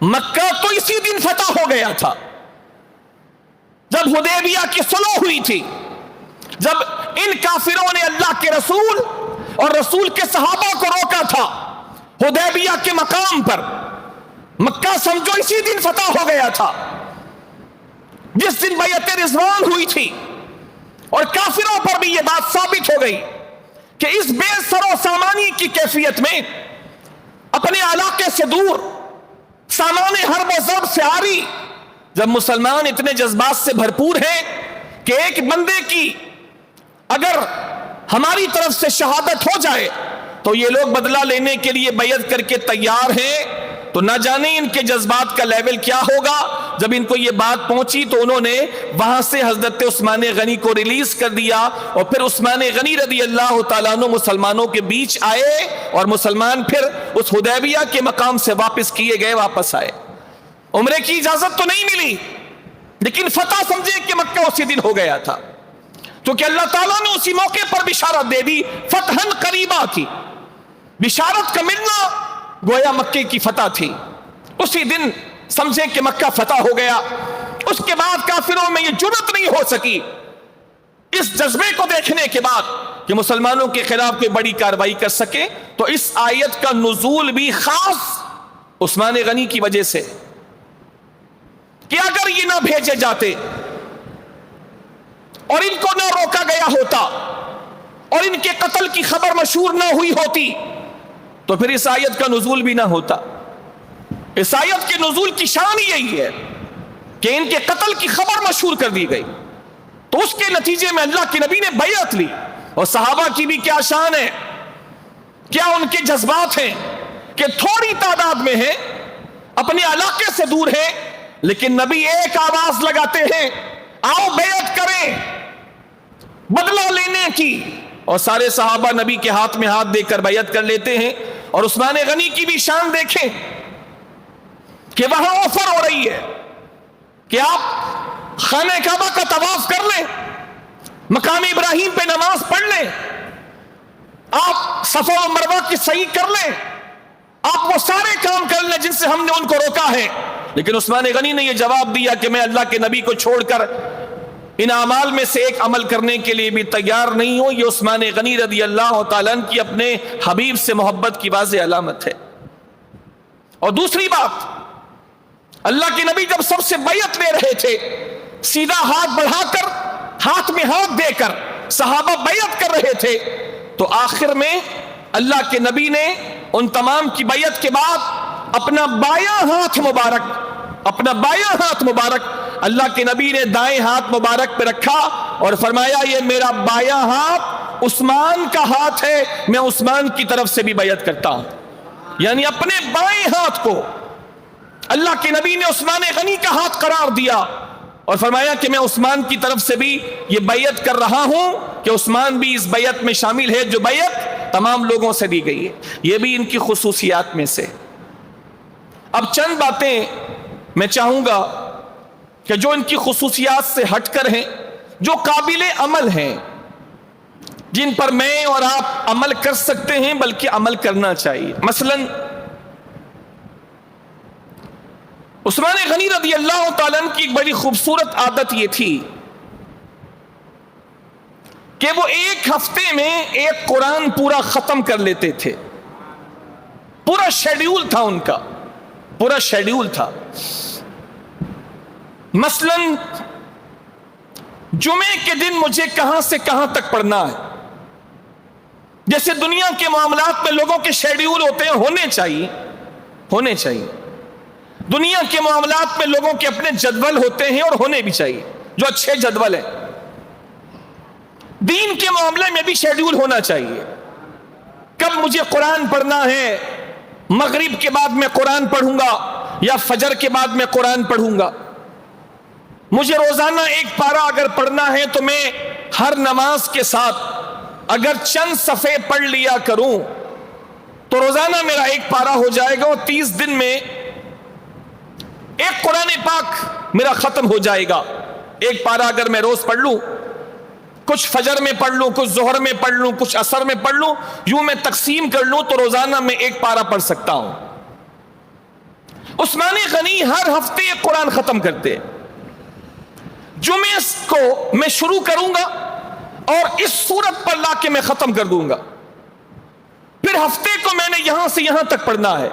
مکہ تو اسی دن فتح ہو گیا تھا جب حدیبیہ کی صلح ہوئی تھی, جب ان کافروں نے اللہ کے رسول اور رسول کے صحابہ کو روکا تھا حدیبیہ کے مقام پر. مکہ سمجھو اسی دن فتح ہو گیا تھا جس دن بیعت رضوان ہوئی تھی, اور کافروں پر بھی یہ بات ثابت ہو گئی کہ اس بے سر و سامانی کی کیفیت میں, اپنے علاقے سے دور, سامان حرب و ضرب سے عاری, جب مسلمان اتنے جذبات سے بھرپور ہیں کہ ایک بندے کی اگر ہماری طرف سے شہادت ہو جائے تو یہ لوگ بدلہ لینے کے لیے بیعت کر کے تیار ہیں, تو نہ جانے ان کے جذبات کا لیول کیا ہوگا. جب ان کو یہ بات پہنچی تو انہوں نے وہاں سے حضرت عثمان غنی کو ریلیز کر دیا, اور پھر عثمان غنی رضی اللہ تعالیٰ عنہ مسلمانوں کے بیچ آئے, اور مسلمان پھر اس حدیبیہ کے مقام سے واپس کیے گئے, واپس آئے. عمرے کی اجازت تو نہیں ملی, لیکن فتح سمجھے کہ مکہ اسی دن ہو گیا تھا, کیونکہ اللہ تعالیٰ نے اسی موقع پر بشارت دے دی فتحً قریبا کی. بشارت کا ملنا گویا مکے کی فتح تھی. اسی دن سمجھیں کہ مکہ فتح ہو گیا. اس کے بعد کافروں میں یہ جرأت نہیں ہو سکی اس جذبے کو دیکھنے کے بعد کہ مسلمانوں کے خلاف کوئی بڑی کارروائی کر سکے. تو اس آیت کا نزول بھی خاص عثمان غنی کی وجہ سے کہ اگر یہ نہ بھیجے جاتے اور ان کو نہ روکا گیا ہوتا اور ان کے قتل کی خبر مشہور نہ ہوئی ہوتی تو پھر اس آیت کا نزول بھی نہ ہوتا. اس آیت کے نزول کی شان یہی ہے کہ ان کے قتل کی خبر مشہور کر دی گئی. تو اس کے نتیجے میں اللہ کے نبی نے بیعت لی. اور صحابہ کی بھی کیا شان ہے, کیا ان کے جذبات ہیں کہ تھوڑی تعداد میں ہیں, اپنے علاقے سے دور ہیں, لیکن نبی ایک آواز لگاتے ہیں, آؤ بیعت کریں بدلہ لینے کی. اور سارے صحابہ نبی کے ہاتھ میں ہاتھ دے کر بیعت کر لیتے ہیں. اور عثمان غنی کی بھی شان دیکھیں کہ وہاں آفر ہو رہی ہے کہ آپ خانہ کعبہ کا طواف کر لیں, مقام ابراہیم پہ نماز پڑھ لیں, آپ صفا و مروہ کی صحیح کر لیں, آپ وہ سارے کام کر لیں جن سے ہم نے ان کو روکا ہے. لیکن عثمان غنی نے یہ جواب دیا کہ میں اللہ کے نبی کو چھوڑ کر ان اعمال میں سے ایک عمل کرنے کے لیے بھی تیار نہیں ہوں. یہ عثمان غنی رضی اللہ تعالیٰ عنہ کی اپنے حبیب سے محبت کی واضح علامت ہے. اور دوسری بات, اللہ کے نبی جب سب سے بیعت لے رہے تھے, سیدھا ہاتھ بڑھا کر ہاتھ میں ہاتھ دے کر صحابہ بیعت کر رہے تھے, تو آخر میں اللہ کے نبی نے ان تمام کی بیعت کے بعد اپنا بایاں ہاتھ مبارک اللہ کے نبی نے دائیں ہاتھ مبارک پہ رکھا اور فرمایا یہ میرا بایاں ہاتھ عثمان کا ہاتھ ہے, میں عثمان کی طرف سے بھی بیعت کرتا ہوں. یعنی اپنے بائیں ہاتھ کو اللہ کے نبی نے عثمان غنی کا ہاتھ قرار دیا اور فرمایا کہ میں عثمان کی طرف سے بھی یہ بیعت کر رہا ہوں کہ عثمان بھی اس بیعت میں شامل ہے جو بیعت تمام لوگوں سے دی گئی ہے. یہ بھی ان کی خصوصیات میں سے. اب چند باتیں میں چاہوں گا کہ جو ان کی خصوصیات سے ہٹ کر ہیں, جو قابل عمل ہیں, جن پر میں اور آپ عمل کر سکتے ہیں بلکہ عمل کرنا چاہیے. مثلاً عثمان غنی رضی اللہ تعالیٰ عنہ کی ایک بڑی خوبصورت عادت یہ تھی کہ وہ ایک ہفتے میں ایک قرآن پورا ختم کر لیتے تھے. پورا شیڈیول تھا ان کا, پورا شیڈیول تھا. مثلا جمعے کے دن مجھے کہاں سے کہاں تک پڑھنا ہے, جیسے دنیا کے معاملات میں لوگوں کے شیڈیول ہوتے ہیں, ہونے چاہیے. دنیا کے معاملات میں لوگوں کے اپنے جدول ہوتے ہیں اور ہونے بھی چاہیے, جو اچھے جدول ہیں. دین کے معاملے میں بھی شیڈیول ہونا چاہیے. کب مجھے قرآن پڑھنا ہے, مغرب کے بعد میں قرآن پڑھوں گا یا فجر کے بعد میں قرآن پڑھوں گا. مجھے روزانہ ایک پارہ اگر پڑھنا ہے تو میں ہر نماز کے ساتھ اگر چند صفحے پڑھ لیا کروں تو روزانہ میرا ایک پارہ ہو جائے گا اور 30 دن میں ایک قرآن پاک میرا ختم ہو جائے گا. ایک پارہ اگر میں روز پڑھ لوں, کچھ فجر میں پڑھ لوں, کچھ ظہر میں پڑھ لوں, کچھ عصر میں پڑھ لوں, یوں میں تقسیم کر لوں تو روزانہ میں ایک پارہ پڑھ سکتا ہوں. عثمان غنی ہر ہفتے ایک قرآن ختم کرتے. جمعے کو میں شروع کروں گا اور اس صورت پر لا کے میں ختم کر دوں گا. پھر ہفتے کو میں نے یہاں سے یہاں تک پڑھنا ہے,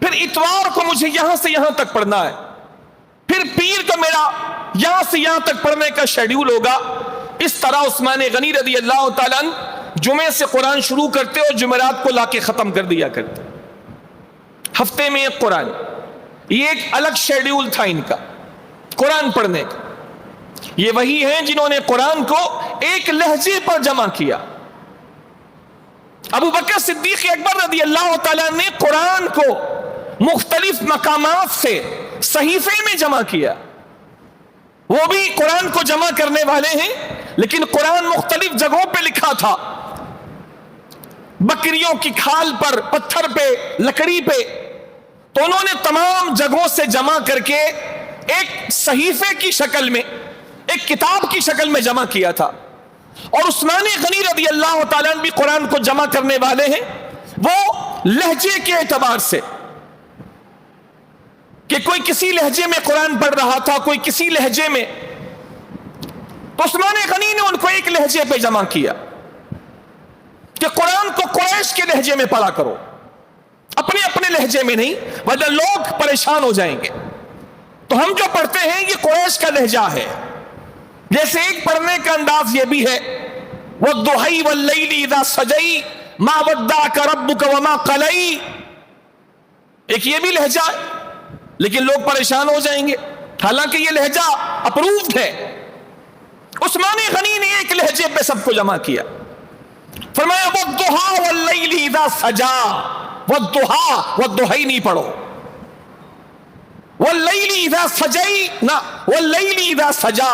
پھر اتوار کو مجھے یہاں سے یہاں تک پڑھنا ہے, پھر پیر کو میرا یہاں سے یہاں تک پڑھنے کا شیڈیول ہوگا. اس طرح عثمان غنی رضی اللہ تعالیٰ عنہ جمعے سے قرآن شروع کرتے اور جمعرات کو لا کے ختم کر دیا کرتے. ہفتے میں ایک قرآن, یہ ایک الگ شیڈیول تھا ان کا قرآن پڑھنے کا. یہ وہی ہیں جنہوں نے قرآن کو ایک لہجے پر جمع کیا. ابو بکر صدیق اکبر رضی اللہ تعالیٰ نے قرآن کو مختلف مقامات سے صحیفے میں جمع کیا. وہ بھی قرآن کو جمع کرنے والے ہیں, لیکن قرآن مختلف جگہوں پہ لکھا تھا, بکریوں کی کھال پر, پتھر پہ, لکڑی پہ. تو انہوں نے تمام جگہوں سے جمع کر کے ایک صحیفے کی شکل میں, ایک کتاب کی شکل میں جمع کیا تھا. اور عثمان غنی رضی اللہ تعالیٰ عنہ بھی قرآن کو جمع کرنے والے ہیں. وہ لہجے کے اعتبار سے کہ کوئی کسی لہجے میں قرآن پڑھ رہا تھا، کوئی کسی لہجے میں، تو عثمان غنی نے ان کو ایک لہجے پہ جمع کیا کہ قرآن کو قریش کے لہجے میں پڑھا کرو، اپنے اپنے لہجے میں نہیں، ورنہ لوگ پریشان ہو جائیں گے۔ تو ہم جو پڑھتے ہیں یہ قریش کا لہجہ ہے۔ جیسے ایک پڑھنے کا انداز یہ بھی ہے وَالضُّحَيْ وَاللَّيْلِ إِذَا سَجَيْ مَا وَدَّعَكَ رَبُّكَ وَمَا قَلَيْ، ایک یہ بھی لہجہ ہے، لیکن لوگ پریشان ہو جائیں گے، حالانکہ یہ لہجہ اپرووڈ ہے۔ عثمان غنی نے ایک لہجے پہ سب کو جمع کیا، فرمایا وَالضُّحَىٰ وَاللَّيْلِ إِذَا سَجَا، وَالضُّحَيْ نہیں پڑھو، وَاللَّيْلِ إِذَا سَجَيْ نہ، وَاللَّيْلِ إِذَا سَجَا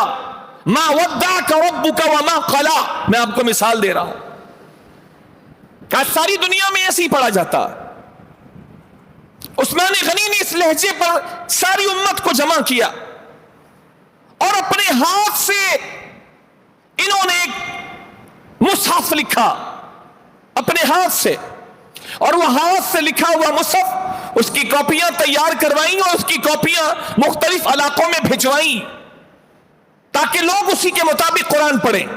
مَا وَدَّعَكَ رَبُّكَ وَمَا قَلَا۔ میں آپ کو مثال دے رہا ہوں کہ ساری دنیا میں ایسے ہی پڑھا جاتا۔ عثمان غنی نے اس لہجے پر ساری امت کو جمع کیا اور اپنے ہاتھ سے انہوں نے ایک مصحف لکھا اپنے ہاتھ سے، اور وہ ہاتھ سے لکھا ہوا مصحف، اس کی کاپیاں تیار کروائیں اور اس کی کاپیاں مختلف علاقوں میں بھجوائیں تاکہ لوگ اسی کے مطابق قرآن پڑھیں،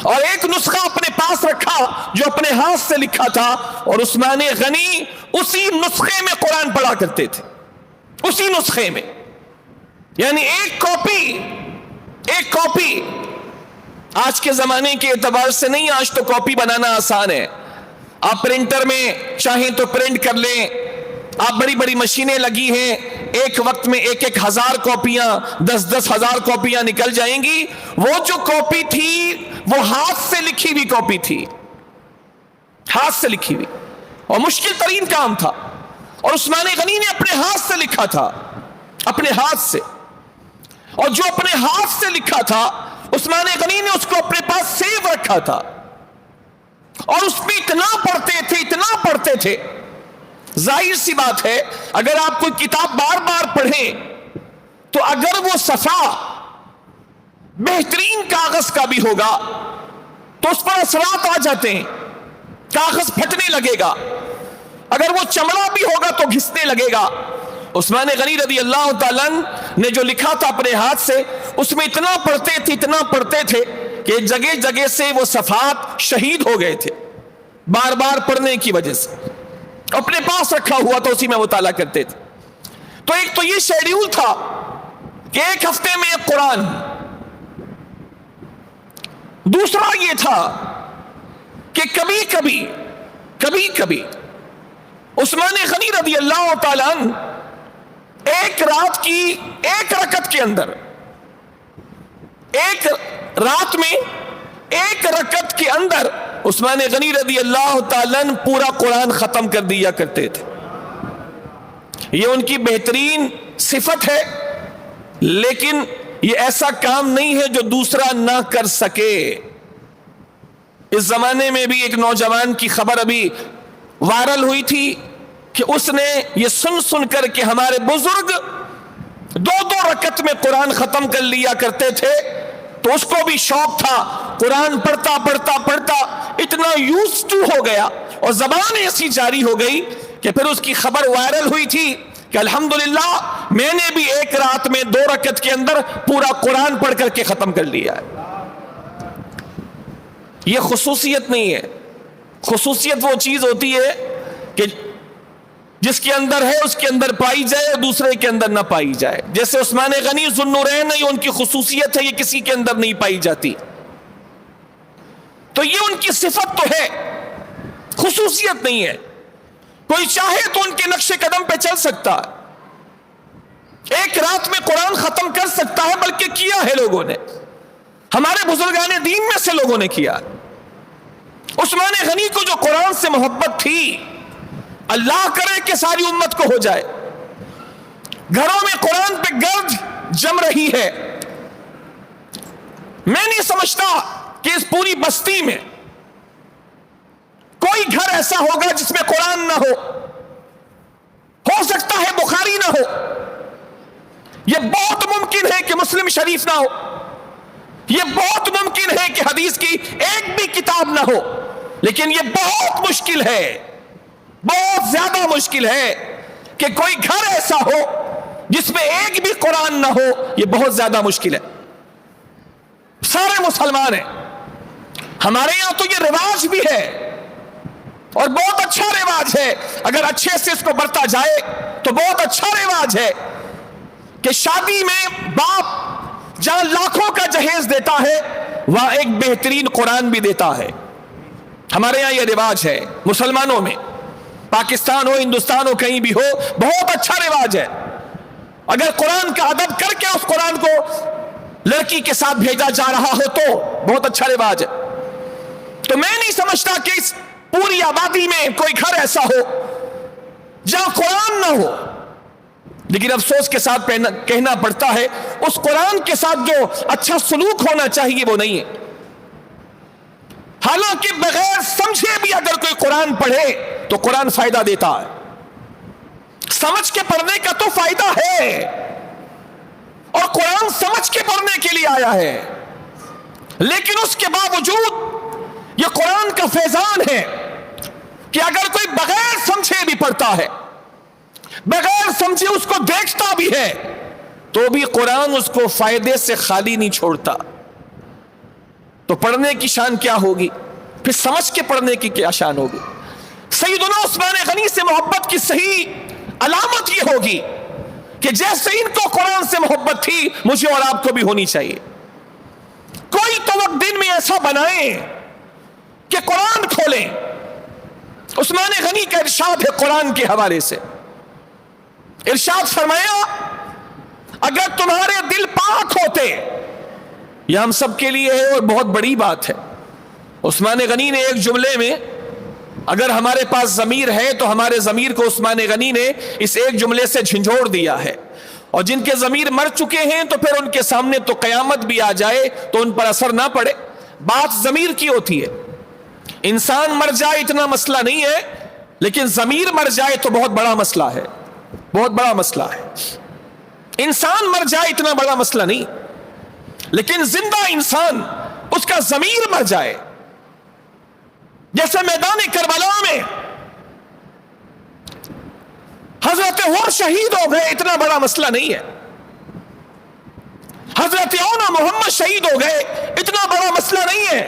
اور ایک نسخہ اپنے پاس رکھا جو اپنے ہاتھ سے لکھا تھا، اور عثمان غنی اسی نسخے میں قرآن پڑھا کرتے تھے، اسی نسخے میں، یعنی ایک کاپی آج کے زمانے کے اعتبار سے نہیں، آج تو کاپی بنانا آسان ہے، آپ پرنٹر میں چاہیں تو پرنٹ کر لیں، آپ بڑی بڑی مشینیں لگی ہیں، ایک وقت میں 1,000 کاپیاں 10,000 کاپیاں نکل جائیں گی۔ وہ جو کاپی تھی وہ ہاتھ سے لکھی ہوئی کاپی تھی، ہاتھ سے لکھی ہوئی، اور مشکل ترین کام تھا، اور عثمان غنی نے اپنے ہاتھ سے لکھا تھا، اپنے ہاتھ سے، اور جو اپنے ہاتھ سے لکھا تھا عثمان غنی نے اس کو اپنے پاس سیو رکھا تھا، اور اس پہ اتنا پڑھتے تھے۔ ظاہر سی بات ہے اگر آپ کوئی کتاب بار بار پڑھیں تو اگر وہ صفحہ بہترین کاغذ کا بھی ہوگا تو اس پر اثرات آ جاتے ہیں، کاغذ پھٹنے لگے گا، اگر وہ چمڑا بھی ہوگا تو گھسنے لگے گا۔ عثمان غنی رضی اللہ تعالیٰ نے جو لکھا تھا اپنے ہاتھ سے، اس میں اتنا پڑھتے تھے کہ جگہ جگہ سے وہ صفحات شہید ہو گئے تھے بار بار پڑھنے کی وجہ سے، اپنے پاس رکھا ہوا تو اسی میں مطالعہ کرتے تھے۔ تو ایک تو یہ شیڈیول تھا کہ ایک ہفتے میں ایک قرآن، دوسرا یہ تھا کہ کبھی کبھی عثمان غنی رضی اللہ تعالیٰ ایک رات کی ایک رکعت کے اندر، ایک رات میں ایک رکعت کے اندر عثمان غنی رضی اللہ تعالیٰ پورا قرآن ختم کر دیا کرتے تھے۔ یہ ان کی بہترین صفت ہے، لیکن یہ ایسا کام نہیں ہے جو دوسرا نہ کر سکے۔ اس زمانے میں بھی ایک نوجوان کی خبر ابھی وائرل ہوئی تھی کہ اس نے یہ سن کر کہ ہمارے بزرگ 2 رکعت میں قرآن ختم کر لیا کرتے تھے، تو اس کو بھی شوق تھا، قرآن پڑھتا اتنا یوز ٹو ہو گیا اور زبان ایسی جاری ہو گئی کہ پھر اس کی خبر وائرل ہوئی تھی کہ الحمدللہ میں نے بھی ایک رات میں 2 رکعت کے اندر پورا قرآن پڑھ کر کے ختم کر لیا ہے۔ یہ خصوصیت نہیں ہے، خصوصیت وہ چیز ہوتی ہے کہ جس کے اندر ہے اس کے اندر پائی جائے اور دوسرے کے اندر نہ پائی جائے۔ جیسے عثمان غنی ذو النورین، یہ ان کی خصوصیت ہے، یہ کسی کے اندر نہیں پائی جاتی، تو یہ ان کی صفت تو ہے، خصوصیت نہیں ہے۔ کوئی چاہے تو ان کے نقش قدم پہ چل سکتا ہے، ایک رات میں قرآن ختم کر سکتا ہے، بلکہ کیا ہے لوگوں نے، ہمارے بزرگان دین میں سے لوگوں نے کیا۔ عثمان غنی کو جو قرآن سے محبت تھی، اللہ کرے کہ ساری امت کو ہو جائے، گھروں میں قرآن پہ گرد جم رہی ہے۔ میں نہیں سمجھتا کہ اس پوری بستی میں کوئی گھر ایسا ہوگا جس میں قرآن نہ ہو سکتا ہے بخاری نہ ہو، یہ بہت ممکن ہے کہ مسلم شریف نہ ہو، یہ بہت ممکن ہے کہ حدیث کی ایک بھی کتاب نہ ہو، لیکن یہ بہت مشکل ہے، بہت زیادہ مشکل ہے کہ کوئی گھر ایسا ہو جس میں ایک بھی قرآن نہ ہو یہ بہت زیادہ مشکل ہے. سارے مسلمان ہیں. ہمارے یہاں تو یہ رواج بھی ہے اور بہت اچھا رواج ہے. اگر اچھے سے اس کو برتا جائے تو بہت اچھا رواج ہے کہ شادی میں باپ جہاں لاکھوں کا جہیز دیتا ہے وہاں ایک بہترین قرآن بھی دیتا ہے. ہمارے یہاں یہ رواج ہے مسلمانوں میں. پاکستان ہو, ہندوستان ہو, کہیں بھی ہو, بہت اچھا رواج ہے. اگر قرآن کا ادب کر کے اس قرآن کو لڑکی کے ساتھ بھیجا جا رہا ہو تو بہت اچھا رواج ہے. تو میں نہیں سمجھتا کہ اس پوری آبادی میں کوئی گھر ایسا ہو جہاں قرآن نہ ہو. لیکن افسوس کے ساتھ کہنا پڑتا ہے اس قرآن کے ساتھ جو اچھا سلوک ہونا چاہیے وہ نہیں ہے. حالانکہ بغیر سمجھے بھی اگر کوئی قرآن پڑھے تو قرآن فائدہ دیتا ہے. سمجھ کے پڑھنے کا تو فائدہ ہے اور قرآن سمجھ کے پڑھنے کے لیے آیا ہے. لیکن اس کے باوجود یہ قرآن کا فیضان ہے کہ اگر کوئی بغیر سمجھے بھی پڑھتا ہے, بغیر سمجھے اس کو دیکھتا بھی ہے, تو بھی قرآن اس کو فائدے سے خالی نہیں چھوڑتا. تو پڑھنے کی شان کیا ہوگی, پھر سمجھ کے پڑھنے کی کیا شان ہوگی. سیدنا عثمان غنی سے محبت کی صحیح علامت یہ ہوگی کہ جیسے ان کو قرآن سے محبت تھی مجھے اور آپ کو بھی ہونی چاہیے. کوئی تو وقت دن میں ایسا بنائیں کہ قرآن کھولیں. عثمان غنی کا ارشاد ہے قرآن کے حوالے سے, ارشاد فرمایا اگر تمہارے دل پاک ہوتے, یہ ہم سب کے لیے ہے اور بہت بڑی بات ہے. عثمان غنی نے ایک جملے میں, اگر ہمارے پاس ضمیر ہے تو ہمارے ضمیر کو عثمان غنی نے اس ایک جملے سے جھنجھوڑ دیا ہے. اور جن کے ضمیر مر چکے ہیں تو پھر ان کے سامنے تو قیامت بھی آ جائے تو ان پر اثر نہ پڑے. بات ضمیر کی ہوتی ہے. انسان مر جائے اتنا مسئلہ نہیں ہے, لیکن ضمیر مر جائے تو بہت بڑا مسئلہ ہے, بہت بڑا مسئلہ ہے. انسان مر جائے اتنا بڑا مسئلہ نہیں, لیکن زندہ انسان اس کا ضمیر مر جائے, جیسے میدان کربلا میں حضرت عمر شہید ہو گئے اتنا بڑا مسئلہ نہیں ہے, حضرت اونا محمد شہید ہو گئے اتنا بڑا مسئلہ نہیں ہے,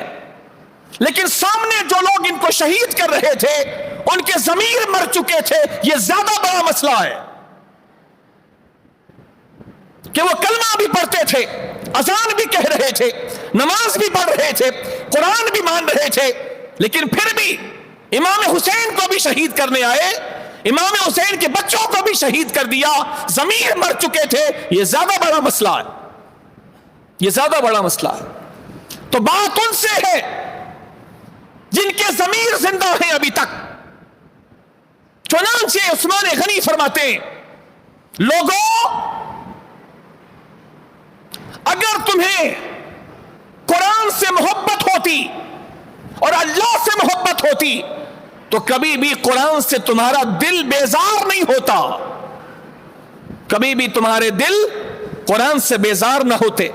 لیکن سامنے جو لوگ ان کو شہید کر رہے تھے ان کے ضمیر مر چکے تھے, یہ زیادہ بڑا مسئلہ ہے. کہ وہ کلمہ بھی پڑھتے تھے, اذان بھی کہہ رہے تھے, نماز بھی پڑھ رہے تھے, قرآن بھی مان رہے تھے, لیکن پھر بھی امام حسین کو بھی شہید کرنے آئے, امام حسین کے بچوں کو بھی شہید کر دیا, ضمیر مر چکے تھے. یہ زیادہ بڑا مسئلہ ہے, یہ زیادہ بڑا مسئلہ ہے. تو بات ان سے ہے جن کے ضمیر زندہ ہیں ابھی تک. چنانچہ عثمان غنی فرماتے ہیں لوگوں اگر تمہیں قرآن سے محبت ہوتی اور اللہ سے محبت ہوتی تو کبھی بھی قرآن سے تمہارا دل بیزار نہیں ہوتا, کبھی بھی تمہارے دل قرآن سے بیزار نہ ہوتے.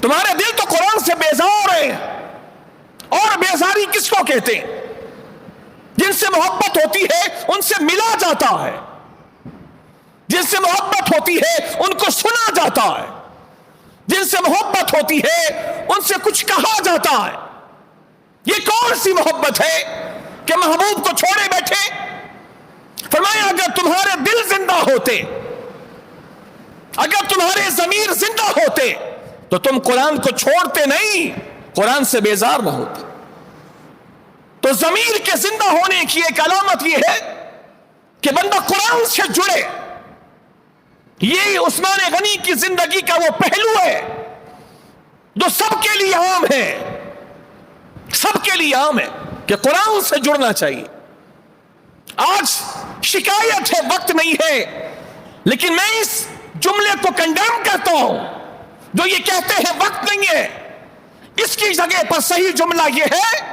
تمہارے دل تو قرآن سے بیزار ہیں, اور بیزاری کس کو کہتے ہیں؟ جن سے محبت ہوتی ہے ان سے ملا جاتا ہے, جن سے محبت ہوتی ہے ان کو سنا جاتا ہے, جن سے محبت ہوتی ہے ان سے کچھ کہا جاتا ہے. یہ کون سی محبت ہے کہ محبوب کو چھوڑے بیٹھے؟ فرمایا اگر تمہارے دل زندہ ہوتے, اگر تمہارے ضمیر زندہ ہوتے تو تم قرآن کو چھوڑتے نہیں, قرآن سے بیزار نہ ہوتے. تو ضمیر کے زندہ ہونے کی ایک علامت یہ ہے کہ بندہ قرآن سے جڑے. یہ عثمان غنی کی زندگی کا وہ پہلو ہے جو سب کے لیے عام ہے, سب کے لیے عام ہے کہ قرآن سے جڑنا چاہیے. آج شکایت ہے وقت نہیں ہے, لیکن میں اس جملے کو کنڈیم کرتا ہوں جو یہ کہتے ہیں وقت نہیں ہے. اس کی جگہ پر صحیح جملہ یہ ہے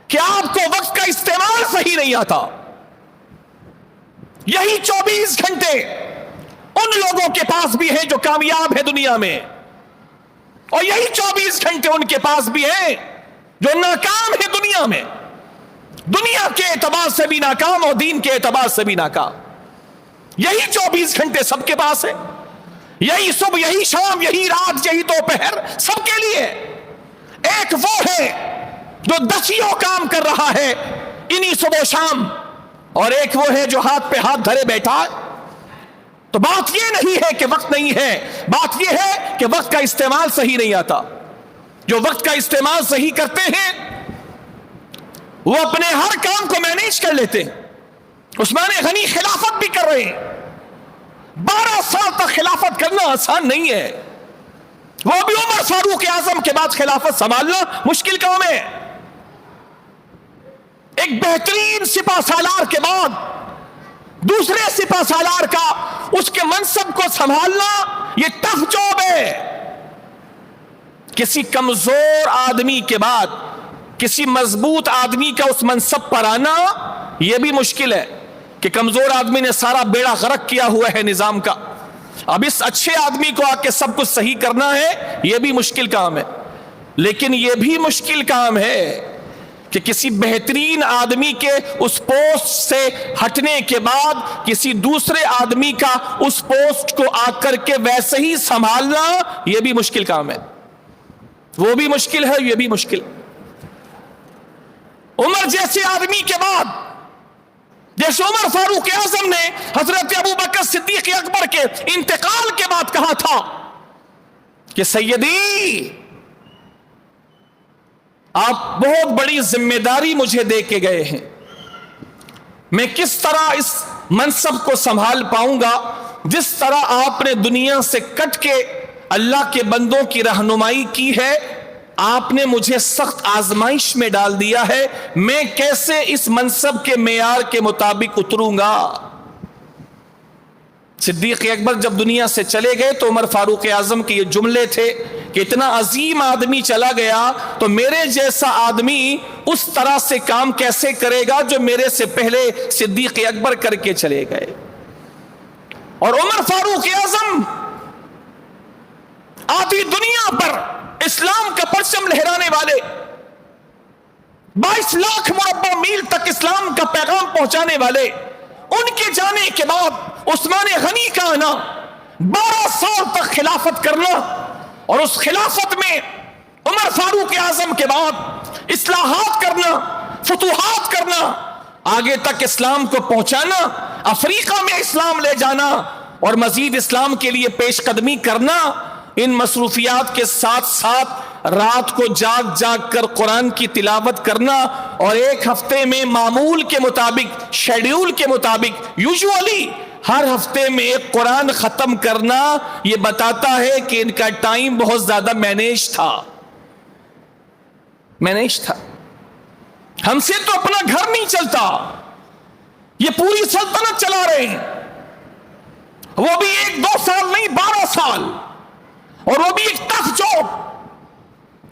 کہ آپ کو وقت کا استعمال صحیح نہیں آتا. یہی 24 گھنٹے ان لوگوں کے پاس بھی ہیں جو کامیاب ہیں دنیا میں, اور یہی 24 گھنٹے ان کے پاس بھی ہیں جو ناکام ہیں دنیا میں, دنیا کے اعتبار سے بھی ناکام اور دین کے اعتبار سے بھی ناکام. یہی 24 گھنٹے سب کے پاس ہے، یہی صبح، یہی شام، یہی رات، یہی دوپہر، سب کے لیے۔ ایک وہ ہے جو دسیوں کام کر رہا ہے انہی صبح و شام، اور ایک وہ ہے جو ہاتھ پہ ہاتھ دھرے بیٹھا ہے۔ تو بات یہ نہیں ہے کہ وقت نہیں ہے، بات یہ ہے کہ وقت کا استعمال صحیح نہیں آتا۔ جو وقت کا استعمال صحیح کرتے ہیں وہ اپنے ہر کام کو مینیج کر لیتے ہیں۔ عثمان غنی خلافت بھی کر رہے ہیں، 12 سال تک خلافت کرنا آسان نہیں ہے، وہ بھی عمر فاروق اعظم کے بعد خلافت سنبھالنا مشکل کام ہے۔ ایک بہترین سپہ سالار کے بعد دوسرے سپہ سالار کا اس کے منصب کو سنبھالنا یہ ٹف جاب ہے۔ کسی کمزور آدمی کے بعد کسی مضبوط آدمی کا اس منصب پر آنا یہ بھی مشکل ہے کہ کمزور آدمی نے سارا بیڑا غرق کیا ہوا ہے نظام کا، اب اس اچھے آدمی کو آ کے سب کچھ صحیح کرنا ہے، یہ بھی مشکل کام ہے۔ لیکن یہ بھی مشکل کام ہے کہ کسی بہترین آدمی کے اس پوسٹ سے ہٹنے کے بعد کسی دوسرے آدمی کا اس پوسٹ کو آ کر کے ویسے ہی سنبھالنا یہ بھی مشکل کام ہے، وہ بھی مشکل ہے، یہ بھی مشکل۔ عمر جیسے آدمی کے بعد، جیسے عمر فاروق اعظم نے حضرت ابو بکر صدیق اکبر کے انتقال کے بعد کہا تھا کہ سیدی آپ بہت بڑی ذمہ داری مجھے دے کے گئے ہیں، میں کس طرح اس منصب کو سنبھال پاؤں گا جس طرح آپ نے دنیا سے کٹ کے اللہ کے بندوں کی رہنمائی کی ہے، آپ نے مجھے سخت آزمائش میں ڈال دیا ہے، میں کیسے اس منصب کے معیار کے مطابق اتروں گا۔ صدیق اکبر جب دنیا سے چلے گئے تو عمر فاروق اعظم کے یہ جملے تھے کہ اتنا عظیم آدمی چلا گیا تو میرے جیسا آدمی اس طرح سے کام کیسے کرے گا جو میرے سے پہلے صدیق اکبر کر کے چلے گئے۔ اور عمر فاروق اعظم آدھی دنیا پر اسلام کا پرچم لہرانے والے، 22 لاکھ مربع میل تک اسلام کا پیغام پہنچانے والے، ان کے جانے کے بعد عثمان غنی کا آنا، 12 سال تک خلافت کرنا، اور اس خلافت میں عمر فاروق اعظم کے بعد اصلاحات کرنا، فتوحات کرنا، آگے تک اسلام کو پہنچانا، افریقہ میں اسلام لے جانا اور مزید اسلام کے لیے پیش قدمی کرنا، ان مصروفیات کے ساتھ ساتھ رات کو جاگ جاگ کر قرآن کی تلاوت کرنا اور ایک ہفتے میں معمول کے مطابق، شیڈیول کے مطابق، یوزولی ہر ہفتے میں ایک قرآن ختم کرنا، یہ بتاتا ہے کہ ان کا ٹائم بہت زیادہ مینیج تھا۔ ہم سے تو اپنا گھر نہیں چلتا، یہ پوری سلطنت چلا رہے ہیں، وہ بھی 1-2 سال نہیں، 12 سال، اور وہ بھی ایک ٹف جاب۔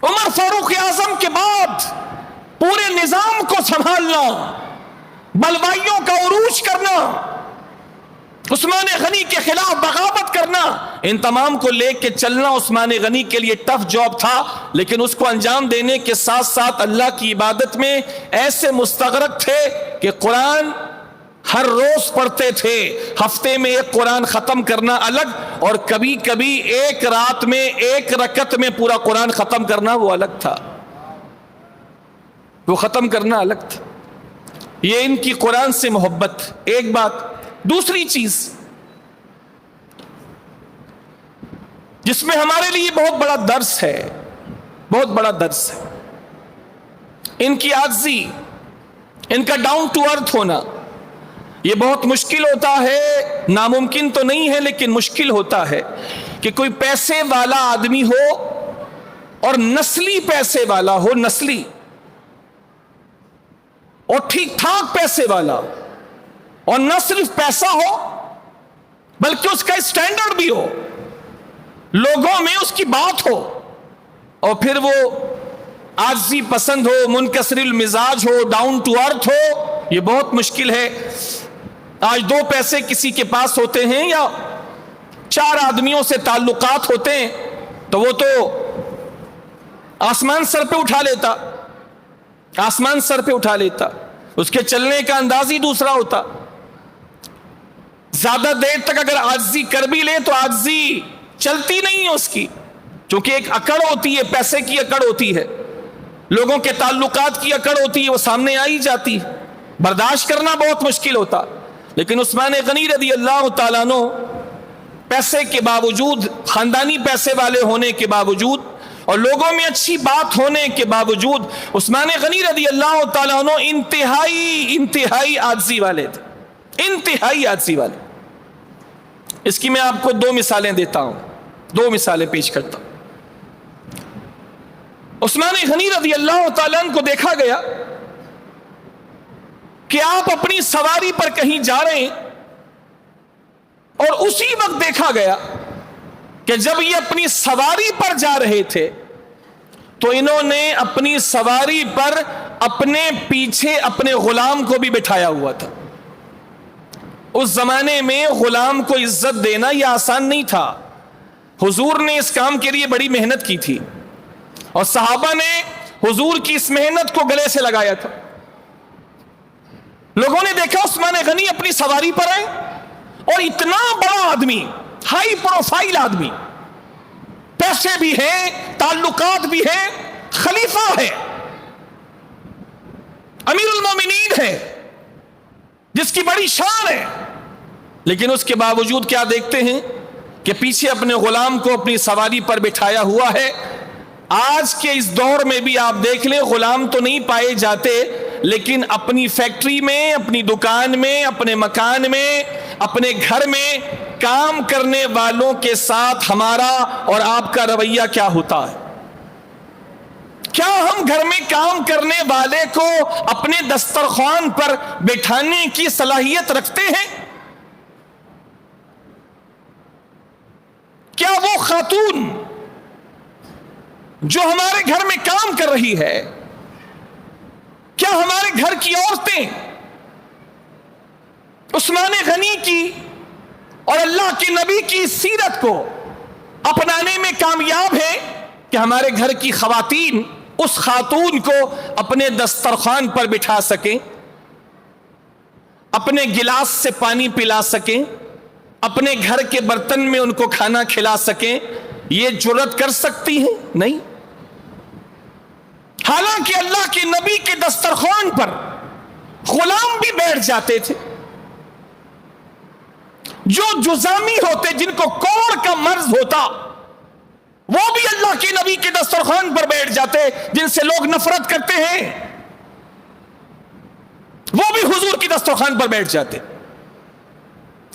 عمر فاروق اعظم کے بعد پورے نظام کو سنبھالنا، بلوائیوں کا عروج کرنا، عثمان غنی کے خلاف بغاوت کرنا، ان تمام کو لے کے چلنا عثمان غنی کے لیے ٹف جاب تھا، لیکن اس کو انجام دینے کے ساتھ ساتھ اللہ کی عبادت میں ایسے مستغرق تھے کہ قرآن ہر روز پڑھتے تھے، ہفتے میں ایک قرآن ختم کرنا الگ، اور کبھی کبھی ایک رات میں ایک رکعت میں پورا قرآن ختم کرنا وہ الگ تھا، وہ ختم کرنا الگ تھا۔ یہ ان کی قرآن سے محبت، ایک بات۔ دوسری چیز جس میں ہمارے لیے بہت بڑا درس ہے، بہت بڑا درس ہے، ان کی عاجزی، ان کا ڈاؤن ٹو ارتھ ہونا۔ یہ بہت مشکل ہوتا ہے، ناممکن تو نہیں ہے لیکن مشکل ہوتا ہے کہ کوئی پیسے والا آدمی ہو اور نسلی پیسے والا ہو، نسلی اور ٹھیک ٹھاک پیسے والا، اور نہ صرف پیسہ ہو بلکہ اس کا اسٹینڈرڈ بھی ہو، لوگوں میں اس کی بات ہو، اور پھر وہ عاجزی پسند ہو، منکسر المزاج ہو، ڈاؤن ٹو ارتھ ہو۔ یہ بہت مشکل ہے۔ آج 2 پیسے کسی کے پاس ہوتے ہیں یا 4 آدمیوں سے تعلقات ہوتے ہیں تو وہ تو آسمان سر پہ اٹھا لیتا، آسمان سر پہ اٹھا لیتا، اس کے چلنے کا انداز ہی دوسرا ہوتا۔ زیادہ دیر تک اگر عاجزی کر بھی لے تو عاجزی چلتی نہیں ہے اس کی، کیونکہ ایک اکڑ ہوتی ہے، پیسے کی اکڑ ہوتی ہے، لوگوں کے تعلقات کی اکڑ ہوتی ہے، وہ سامنے آئی جاتی ہے، برداشت کرنا بہت مشکل ہوتا۔ لیکن عثمان غنی رضی اللہ تعالیٰ عنہ پیسے کے باوجود، خاندانی پیسے والے ہونے کے باوجود اور لوگوں میں اچھی بات ہونے کے باوجود، عثمان غنی رضی اللہ تعالیٰ عنہ انتہائی عاجزی والے تھے، انتہائی عاجزی والے۔ اس کی میں آپ کو 2 مثالیں دیتا ہوں، 2 مثالیں پیش کرتا ہوں۔ عثمان غنی رضی اللہ تعالیٰ عنہ کو دیکھا گیا کہ آپ اپنی سواری پر کہیں جا رہے ہیں، اور اسی وقت دیکھا گیا کہ جب یہ اپنی سواری پر جا رہے تھے تو انہوں نے اپنی سواری پر اپنے پیچھے اپنے غلام کو بھی بٹھایا ہوا تھا۔ اس زمانے میں غلام کو عزت دینا یہ آسان نہیں تھا، حضور نے اس کام کے لیے بڑی محنت کی تھی، اور صحابہ نے حضور کی اس محنت کو گلے سے لگایا تھا۔ لوگوں نے دیکھا عثمان غنی اپنی سواری پر آئے، اور اتنا بڑا آدمی، ہائی پروفائل آدمی، پیسے بھی ہیں، تعلقات بھی ہیں، خلیفہ ہے، امیر المومنین ہے، جس کی بڑی شان ہے، لیکن اس کے باوجود کیا دیکھتے ہیں کہ پیچھے اپنے غلام کو اپنی سواری پر بٹھایا ہوا ہے۔ آج کے اس دور میں بھی آپ دیکھ لیں، غلام تو نہیں پائے جاتے، لیکن اپنی فیکٹری میں، اپنی دکان میں، اپنے مکان میں، اپنے گھر میں کام کرنے والوں کے ساتھ ہمارا اور آپ کا رویہ کیا ہوتا ہے؟ کیا ہم گھر میں کام کرنے والے کو اپنے دسترخوان پر بٹھانے کی صلاحیت رکھتے ہیں؟ کیا وہ خاتون جو ہمارے گھر میں کام کر رہی ہے، کیا ہمارے گھر کی عورتیں عثمان غنی کی اور اللہ کے نبی کی سیرت کو اپنانے میں کامیاب ہیں کہ ہمارے گھر کی خواتین اس خاتون کو اپنے دسترخوان پر بٹھا سکیں، اپنے گلاس سے پانی پلا سکیں، اپنے گھر کے برتن میں ان کو کھانا کھلا سکیں؟ یہ جرأت کر سکتی ہیں؟ نہیں۔ حالانکہ اللہ کے نبی کے دسترخوان پر غلام بھی بیٹھ جاتے تھے، جو جزامی ہوتے، جن کو کوڑ کا مرض ہوتا، وہ بھی اللہ کے نبی کے دسترخوان پر بیٹھ جاتے، جن سے لوگ نفرت کرتے ہیں، وہ بھی حضور کی دسترخوان پر بیٹھ جاتے۔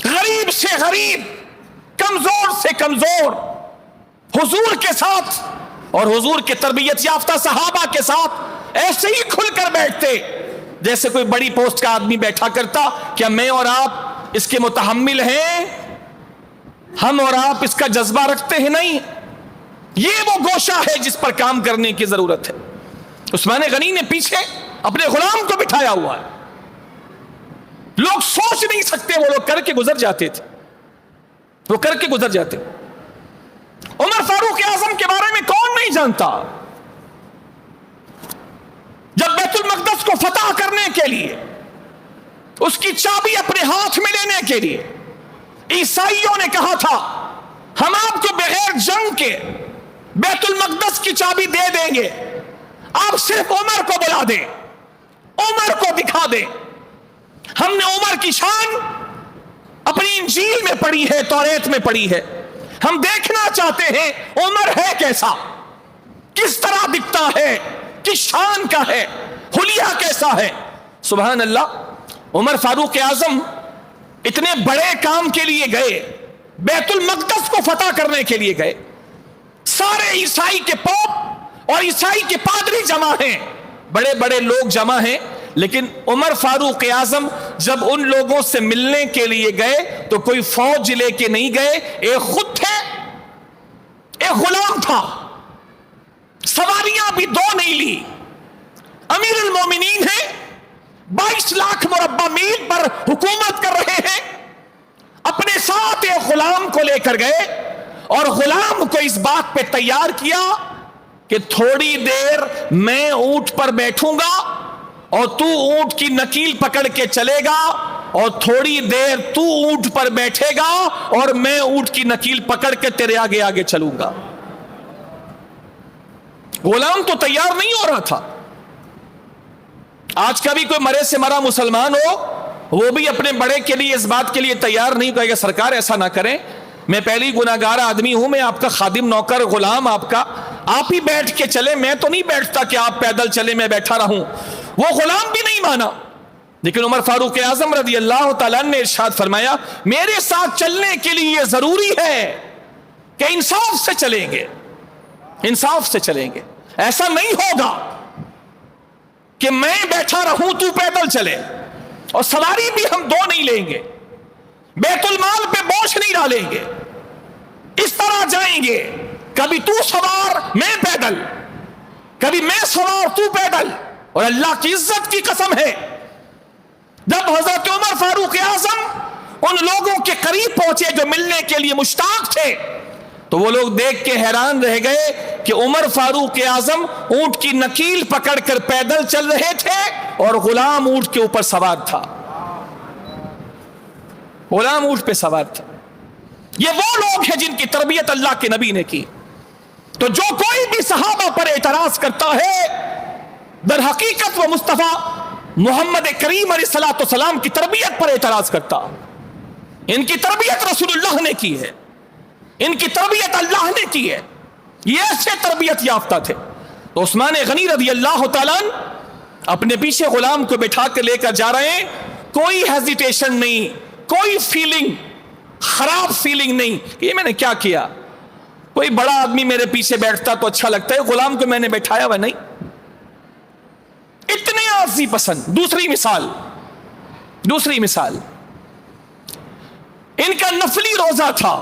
غریب سے غریب، کمزور سے کمزور، حضور کے ساتھ اور حضور کے تربیت یافتہ صحابہ کے ساتھ ایسے ہی کھل کر بیٹھتے جیسے کوئی بڑی پوسٹ کا آدمی بیٹھا کرتا۔ کیا میں اور آپ اس کے متحمل ہیں؟ ہم اور آپ اس کا جذبہ رکھتے ہیں؟ نہیں۔ یہ وہ گوشہ ہے جس پر کام کرنے کی ضرورت ہے۔ عثمان غنی نے پیچھے اپنے غلام کو بٹھایا ہوا ہے، لوگ سوچ نہیں سکتے، وہ لوگ کر کے گزر جاتے تھے، وہ کر کے گزر جاتے۔ عمر فاروق اعظم کے بارے میں کون نہیں جانتا؟ جب بیت المقدس کو فتح کرنے کے لیے، اس کی چابی اپنے ہاتھ میں لینے کے لیے عیسائیوں نے کہا تھا ہم آپ کو بغیر جنگ کے بیت المقدس کی چابی دے دیں گے، آپ صرف عمر کو بلا دیں، عمر کو دکھا دیں۔ ہم نے عمر کی شان اپنی انجیل میں پڑھی ہے، توریت میں پڑھی ہے، ہم دیکھنا چاہتے ہیں عمر ہے کیسا، کس طرح دکھتا ہے، کس شان کا ہے، حلیہ کیسا ہے۔ سبحان اللہ، عمر فاروق اعظم اتنے بڑے کام کے لیے گئے، بیت المقدس کو فتح کرنے کے لیے گئے، سارے عیسائی کے پوپ اور عیسائی کے پادری جمع ہیں، بڑے بڑے لوگ جمع ہیں، لیکن عمر فاروق اعظم جب ان لوگوں سے ملنے کے لیے گئے تو کوئی فوج لے کے نہیں گئے، ایک خود تھے، ایک غلام تھا، سواریاں بھی 2 نہیں لی، امیر المومنین ہیں، 22 لاکھ مربع میل پر حکومت کر رہے ہیں، اپنے ساتھ ایک غلام کو لے کر گئے اور غلام کو اس بات پہ تیار کیا کہ تھوڑی دیر میں اونٹ پر بیٹھوں گا اور تو اونٹ کی نکیل پکڑ کے چلے گا، اور تھوڑی دیر تو اونٹ پر بیٹھے گا اور میں اونٹ کی نکیل پکڑ کے تیرے آگے آگے چلوں گا. غلام تو تیار نہیں ہو رہا تھا. آج کبھی کوئی مرے سے مرا مسلمان ہو, وہ بھی اپنے بڑے کے لیے اس بات کے لیے تیار نہیں کہے گا سرکار ایسا نہ کریں, میں پہلی گناہگار آدمی ہوں, میں آپ کا خادم نوکر غلام آپ کا, آپ ہی بیٹھ کے چلے, میں تو نہیں بیٹھتا کہ آپ پیدل چلے میں بیٹھا رہوں. وہ غلام بھی نہیں مانا. لیکن عمر فاروق اعظم رضی اللہ تعالیٰ نے ارشاد فرمایا میرے ساتھ چلنے کے لیے یہ ضروری ہے کہ انصاف سے چلیں گے, انصاف سے چلیں گے. ایسا نہیں ہوگا کہ میں بیٹھا رہوں تو پیدل چلے, اور سواری بھی ہم دو نہیں لیں گے, بیت المال پہ بوجھ نہیں ڈالیں گے, اس طرح جائیں گے کبھی تو سوار میں پیدل, کبھی میں سوار تو پیدل. اور اللہ کی عزت کی قسم ہے جب حضرت عمر فاروق اعظم ان لوگوں کے قریب پہنچے جو ملنے کے لیے مشتاق تھے, تو وہ لوگ دیکھ کے حیران رہ گئے کہ عمر فاروق اعظم اونٹ کی نکیل پکڑ کر پیدل چل رہے تھے اور غلام اونٹ کے اوپر سوار تھا, غلام اونٹ پہ سوار تھا. یہ وہ لوگ ہیں جن کی تربیت اللہ کے نبی نے کی. تو جو کوئی بھی صحابہ پر اعتراض کرتا ہے در حقیقت وہ مصطفیٰ محمد کریم علیہ الصلوۃ والسلام کی تربیت پر اعتراض کرتا. ان کی تربیت رسول اللہ نے کی ہے, ان کی تربیت اللہ نے کی ہے, یہ ایسے تربیت یافتہ تھے. تو عثمان غنی رضی اللہ تعالیٰ اپنے پیچھے غلام کو بٹھا کے لے کر جا رہے ہیں, کوئی ہیزیٹیشن نہیں, کوئی فیلنگ, خراب فیلنگ نہیں کہ یہ میں نے کیا کیا, کوئی بڑا آدمی میرے پیچھے بیٹھتا تو اچھا لگتا ہے, غلام کو میں نے بٹھایا ہوا نہیں, اتنے عاجزی پسند. دوسری مثال ان کا نفلی روزہ تھا,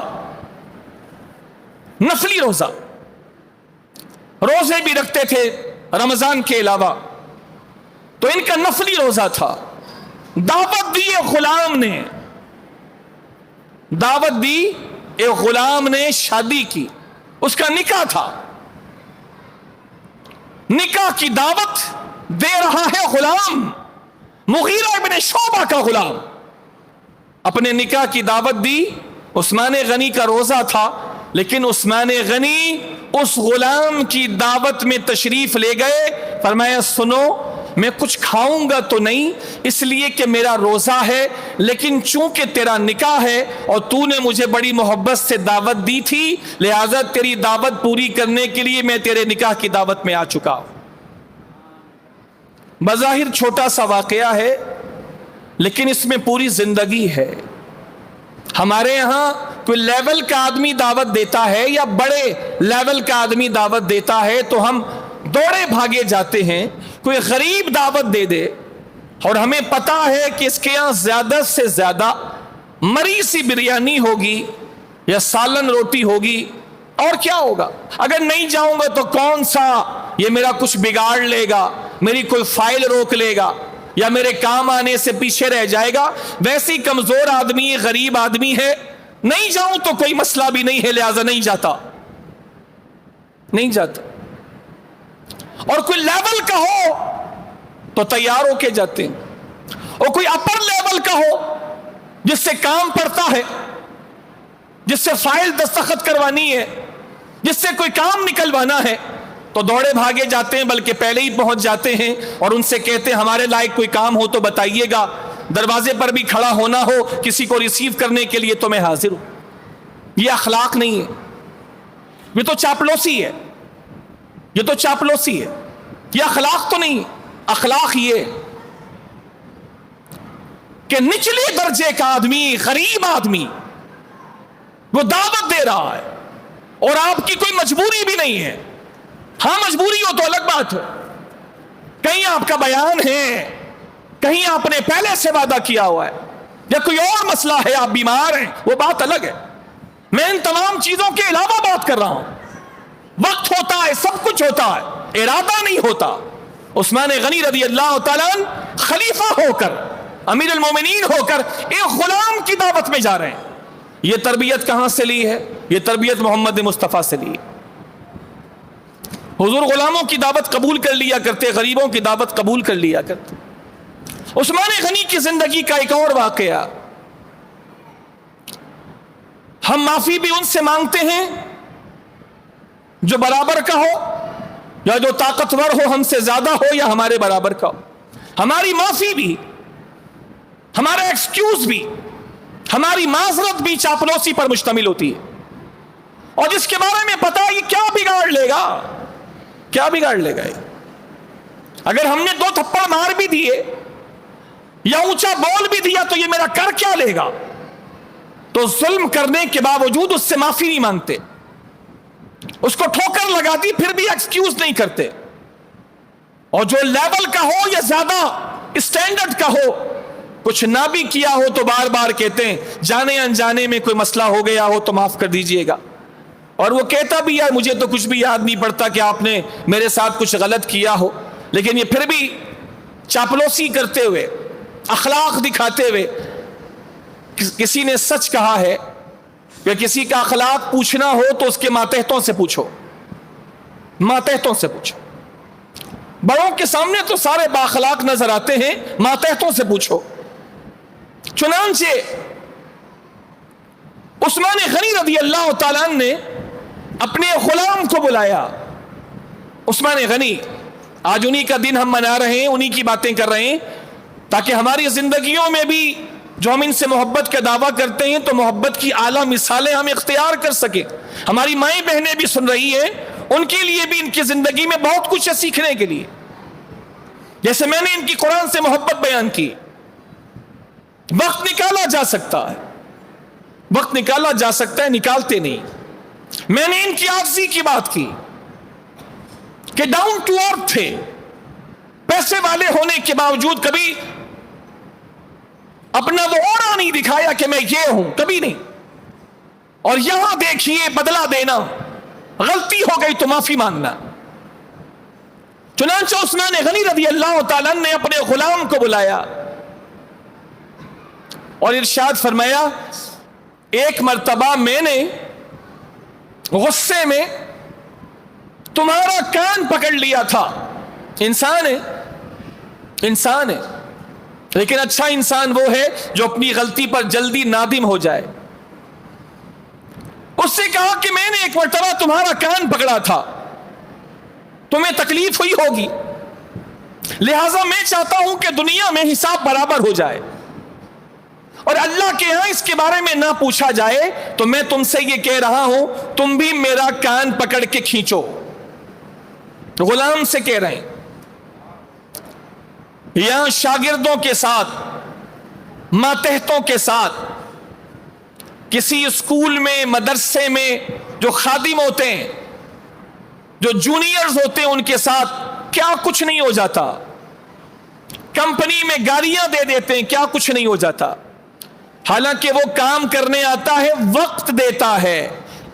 نفلی روزہ, روزے بھی رکھتے تھے رمضان کے علاوہ, تو ان کا نفلی روزہ تھا. دعوت دی ایک غلام نے, دعوت دی ایک غلام نے, شادی کی, اس کا نکاح تھا, نکاح کی دعوت دے رہا ہے غلام, مغیرہ ابن شعبہ کا غلام. اپنے نکاح کی دعوت دی, عثمان غنی کا روزہ تھا, لیکن عثمان غنی اس غلام کی دعوت میں تشریف لے گئے, فرمایا سنو میں کچھ کھاؤں گا تو نہیں اس لیے کہ میرا روزہ ہے, لیکن چونکہ تیرا نکاح ہے اور تو نے مجھے بڑی محبت سے دعوت دی تھی, لہذا تیری دعوت پوری کرنے کے لیے میں تیرے نکاح کی دعوت میں آ چکا ہوں. بظاہر چھوٹا سا واقعہ ہے لیکن اس میں پوری زندگی ہے. ہمارے ہاں کوئی لیول کا آدمی دعوت دیتا ہے یا بڑے لیول کا آدمی دعوت دیتا ہے تو ہم دوڑے بھاگے جاتے ہیں. کوئی غریب دعوت دے دے اور ہمیں پتا ہے کہ اس کے یہاں زیادہ سے زیادہ مری سی بریانی ہوگی یا سالن روٹی ہوگی, اور کیا ہوگا, اگر نہیں جاؤں گا تو کون سا یہ میرا کچھ بگاڑ لے گا, میری کوئی فائل روک لے گا یا میرے کام آنے سے پیچھے رہ جائے گا. ویسی کمزور آدمی, غریب آدمی ہے, نہیں جاؤں تو کوئی مسئلہ بھی نہیں ہے, لہذا نہیں جاتا, نہیں جاتا. اور کوئی لیول کا ہو تو تیار ہو کے جاتے ہیں, اور کوئی اپر لیول کا ہو جس سے کام پڑتا ہے, جس سے فائل دستخط کروانی ہے, جس سے کوئی کام نکلوانا ہے, تو دوڑے بھاگے جاتے ہیں, بلکہ پہلے ہی پہنچ جاتے ہیں اور ان سے کہتے ہیں ہمارے لائق کوئی کام ہو تو بتائیے گا, دروازے پر بھی کھڑا ہونا ہو کسی کو ریسیو کرنے کے لیے تو میں حاضر ہوں. یہ اخلاق نہیں ہے, یہ تو چاپلوسی ہے, یہ تو چاپلوسی ہے, یہ اخلاق تو نہیں. اخلاق یہ کہ نچلے درجے کا آدمی, غریب آدمی وہ دعوت دے رہا ہے اور آپ کی کوئی مجبوری بھی نہیں ہے. ہاں مجبوری ہو تو الگ بات ہے, کہیں آپ کا بیان ہے, کہیں آپ نے پہلے سے وعدہ کیا ہوا ہے, یا کوئی اور مسئلہ ہے, آپ بیمار ہیں, وہ بات الگ ہے. میں ان تمام چیزوں کے علاوہ بات کر رہا ہوں. وقت ہوتا ہے, سب کچھ ہوتا ہے, ارادہ نہیں ہوتا. عثمان غنی رضی اللہ تعالیٰ خلیفہ ہو کر, امیر المومنین ہو کر ایک غلام کی دعوت میں جا رہے ہیں. یہ تربیت کہاں سے لی ہے؟ یہ تربیت محمد مصطفیٰ سے لی ہے. حضور غلاموں کی دعوت قبول کر لیا کرتے, غریبوں کی دعوت قبول کر لیا کرتے. عثمان غنی کی زندگی کا ایک اور واقعہ. ہم معافی بھی ان سے مانگتے ہیں جو برابر کا ہو یا جو طاقتور ہو، ہم سے زیادہ ہو یا ہمارے برابر کا ہو. ہماری معافی بھی، ہمارا ایکسکیوز بھی، ہماری معذرت بھی چاپلوسی پر مشتمل ہوتی ہے. اور جس کے بارے میں پتا یہ کیا بگاڑ لے گا، کیا بگاڑ لے گا. اگر ہم نے 2 تھپڑ مار بھی دیے یا اونچا بول بھی دیا تو یہ میرا کر کیا لے گا. تو ظلم کرنے کے باوجود اس سے معافی نہیں مانگتے، اس کو ٹھوکر لگا دی پھر بھی ایکسکیوز نہیں کرتے. اور جو لیول کا ہو یا زیادہ اسٹینڈرڈ کا ہو، کچھ نہ بھی کیا ہو تو بار بار کہتے ہیں جانے انجانے میں کوئی مسئلہ ہو گیا ہو تو معاف کر دیجئے گا. اور وہ کہتا بھی ہے مجھے تو کچھ بھی یاد نہیں پڑتا کہ آپ نے میرے ساتھ کچھ غلط کیا ہو، لیکن یہ پھر بھی چاپلوسی کرتے ہوئے، اخلاق دکھاتے ہوئے. کسی نے سچ کہا ہے کہ کسی کا اخلاق پوچھنا ہو تو اس کے ماتحتوں سے پوچھو، ماتحتوں سے پوچھو. بڑوں کے سامنے تو سارے بااخلاق نظر آتے ہیں، ماتحتوں سے پوچھو. چنانچہ عثمان غنی رضی اللہ تعالیٰ عنہ نے اپنے غلام کو بلایا. عثمان غنی، آج انہی کا دن ہم منا رہے ہیں، انہی کی باتیں کر رہے ہیں تاکہ ہماری زندگیوں میں بھی جو ہم ان سے محبت کا دعویٰ کرتے ہیں تو محبت کی اعلیٰ مثالیں ہم اختیار کر سکیں. ہماری مائیں بہنیں بھی سن رہی ہیں، ان کے لیے بھی ان کی زندگی میں بہت کچھ ہے سیکھنے کے لیے. جیسے میں نے ان کی قرآن سے محبت بیان کی، وقت نکالا جا سکتا ہے، وقت نکالا جا سکتا ہے، نکالتے نہیں. میں نے ان کی عاجزی کی بات کی کہ ڈاؤن ٹو ارتھ تھے، پیسے والے ہونے کے باوجود کبھی اپنا وہ اورا نہیں دکھایا کہ میں یہ ہوں، کبھی نہیں. اور یہاں دیکھیے بدلہ دینا، غلطی ہو گئی تو معافی مانگنا. چنانچہ عثمان غنی رضی اللہ تعالیٰ نے اپنے غلام کو بلایا اور ارشاد فرمایا ایک مرتبہ میں نے غصے میں تمہارا کان پکڑ لیا تھا. انسان ہے، انسان ہے، لیکن اچھا انسان وہ ہے جو اپنی غلطی پر جلدی نادم ہو جائے. اس سے کہا کہ میں نے ایک مرتبہ تمہارا کان پکڑا تھا، تمہیں تکلیف ہوئی ہوگی، لہذا میں چاہتا ہوں کہ دنیا میں حساب برابر ہو جائے اور اللہ کے ہاں اس کے بارے میں نہ پوچھا جائے. تو میں تم سے یہ کہہ رہا ہوں تم بھی میرا کان پکڑ کے کھینچو. غلام سے کہہ رہے ہیں. یہاں شاگردوں کے ساتھ، ماتحتوں کے ساتھ، کسی اسکول میں، مدرسے میں جو خادم ہوتے ہیں، جو جونیئرز ہوتے ہیں، ان کے ساتھ کیا کچھ نہیں ہو جاتا. کمپنی میں گالیاں دے دیتے ہیں، کیا کچھ نہیں ہو جاتا. حالانکہ وہ کام کرنے آتا ہے، وقت دیتا ہے،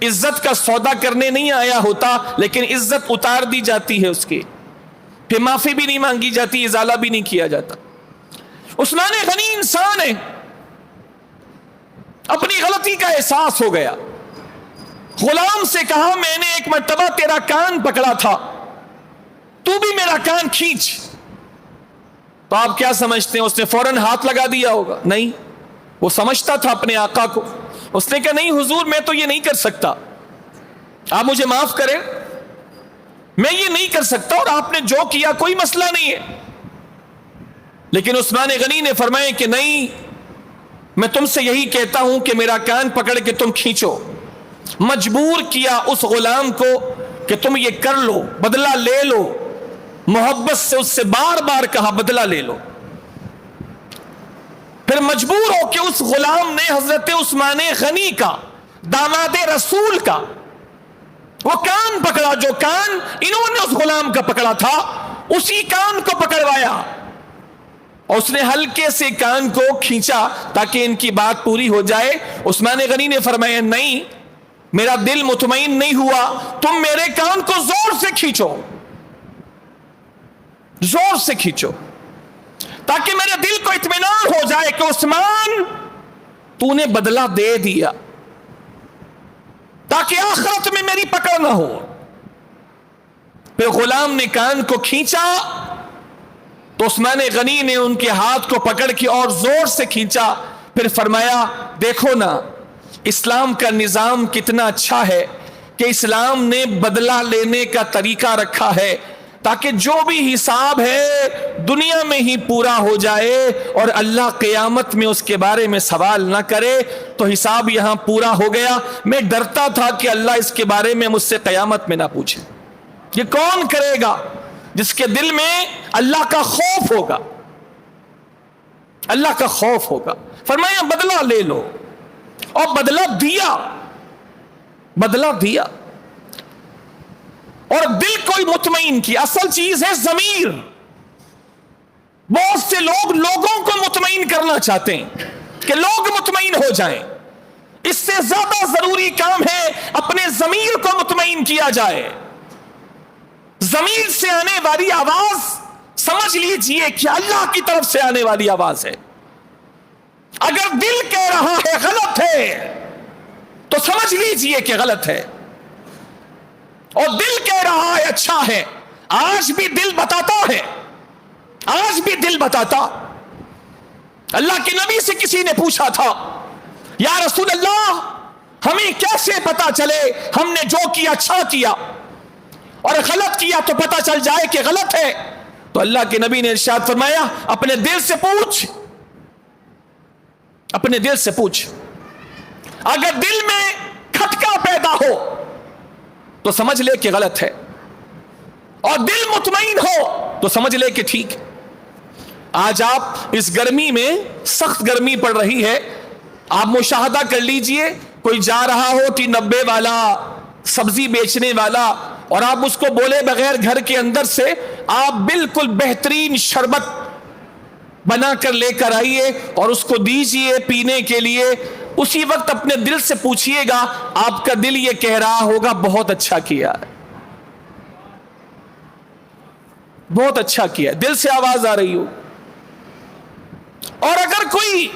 عزت کا سودا کرنے نہیں آیا ہوتا، لیکن عزت اتار دی جاتی ہے اس کی، پھر معافی بھی نہیں مانگی جاتی، ازالہ بھی نہیں کیا جاتا. عثمان غنی انسان ہے، اپنی غلطی کا احساس ہو گیا. غلام سے کہا میں نے ایک مرتبہ تیرا کان پکڑا تھا، تو بھی میرا کان کھینچ. تو آپ کیا سمجھتے ہیں اس نے فوراً ہاتھ لگا دیا ہوگا؟ نہیں، وہ سمجھتا تھا اپنے آقا کو. اس نے کہا نہیں حضور میں تو یہ نہیں کر سکتا، آپ مجھے معاف کریں، میں یہ نہیں کر سکتا، اور آپ نے جو کیا کوئی مسئلہ نہیں ہے. لیکن عثمان غنی نے فرمایا کہ نہیں، میں تم سے یہی کہتا ہوں کہ میرا کان پکڑ کے تم کھینچو. مجبور کیا اس غلام کو کہ تم یہ کر لو، بدلہ لے لو. محبت سے اس سے بار بار کہا بدلہ لے لو. پھر مجبور ہو کہ اس غلام نے حضرت عثمان غنی کا، داماد رسول کا، وہ کان پکڑا جو کان انہوں نے اس غلام کا پکڑا تھا، اسی کان کو پکڑوایا اور اس نے ہلکے سے کان کو کھینچا تاکہ ان کی بات پوری ہو جائے. عثمان غنی نے فرمایا نہیں، میرا دل مطمئن نہیں ہوا، تم میرے کان کو زور سے کھینچو، زور سے کھینچو، تاکہ میرے دل کو اطمینان ہو جائے کہ عثمان تو نے بدلہ دے دیا، تاکہ آخرت میں میری پکڑ نہ ہو. پھر غلام نے کان کو کھینچا تو عثمان غنی نے ان کے ہاتھ کو پکڑ کے اور زور سے کھینچا، پھر فرمایا دیکھو نا اسلام کا نظام کتنا اچھا ہے کہ اسلام نے بدلہ لینے کا طریقہ رکھا ہے تاکہ جو بھی حساب ہے دنیا میں ہی پورا ہو جائے اور اللہ قیامت میں اس کے بارے میں سوال نہ کرے۔ تو حساب یہاں پورا ہو گیا، میں ڈرتا تھا کہ اللہ اس کے بارے میں مجھ سے قیامت میں نہ پوچھے۔ یہ کون کرے گا؟ جس کے دل میں اللہ کا خوف ہوگا، اللہ کا خوف ہوگا۔ فرمایا بدلہ لے لو، اور بدلہ دیا، بدلہ دیا، اور دل کوئی مطمئن کی۔ اصل چیز ہے ضمیر۔ بہت سے لوگ لوگوں کو مطمئن کرنا چاہتے ہیں کہ لوگ مطمئن ہو جائیں، اس سے زیادہ ضروری کام ہے اپنے ضمیر کو مطمئن کیا جائے۔ ضمیر سے آنے والی آواز سمجھ لیجئے کہ اللہ کی طرف سے آنے والی آواز ہے۔ اگر دل کہہ رہا ہے غلط ہے تو سمجھ لیجئے کہ غلط ہے، اور دل کہہ رہا ہے اچھا ہے۔ آج بھی دل بتاتا ہے، آج بھی دل بتاتا۔ اللہ کے نبی سے کسی نے پوچھا تھا یا رسول اللہ ہمیں کیسے پتا چلے ہم نے جو کیا اچھا کیا اور غلط کیا تو پتا چل جائے کہ غلط ہے؟ تو اللہ کے نبی نے ارشاد فرمایا اپنے دل سے پوچھ، اپنے دل سے پوچھ۔ اگر دل میں کھٹکا پیدا ہو تو سمجھ لے کہ غلط ہے، اور دل مطمئن ہو تو سمجھ لے کہ ٹھیک۔ آج آپ اس گرمی میں، سخت گرمی پڑ رہی ہے، آپ مشاہدہ کر لیجئے، کوئی جا رہا ہو کہ 90 والا سبزی بیچنے والا، اور آپ اس کو بولے بغیر گھر کے اندر سے آپ بالکل بہترین شربت بنا کر لے کر آئیے اور اس کو دیجئے پینے کے لیے، اسی وقت اپنے دل سے پوچھئے گا، آپ کا دل یہ کہہ رہا ہوگا بہت اچھا کیا ہے، بہت اچھا کیا ہے، دل سے آواز آ رہی ہو۔ اور اگر کوئی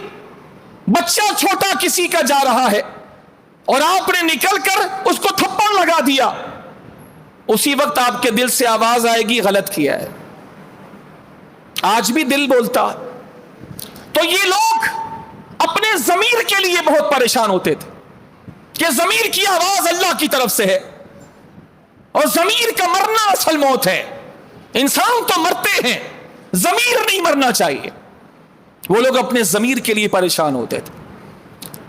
بچہ چھوٹا کسی کا جا رہا ہے اور آپ نے نکل کر اس کو تھپڑ لگا دیا، اسی وقت آپ کے دل سے آواز آئے گی غلط کیا ہے۔ آج بھی دل بولتا۔ تو یہ لوگ اپنے ضمیر کے لیے بہت پریشان ہوتے تھے کہ ضمیر کی آواز اللہ کی طرف سے ہے، اور ضمیر کا مرنا اصل موت ہے۔ انسان تو مرتے ہیں، ضمیر نہیں مرنا چاہیے۔ وہ لوگ اپنے ضمیر کے لیے پریشان ہوتے تھے۔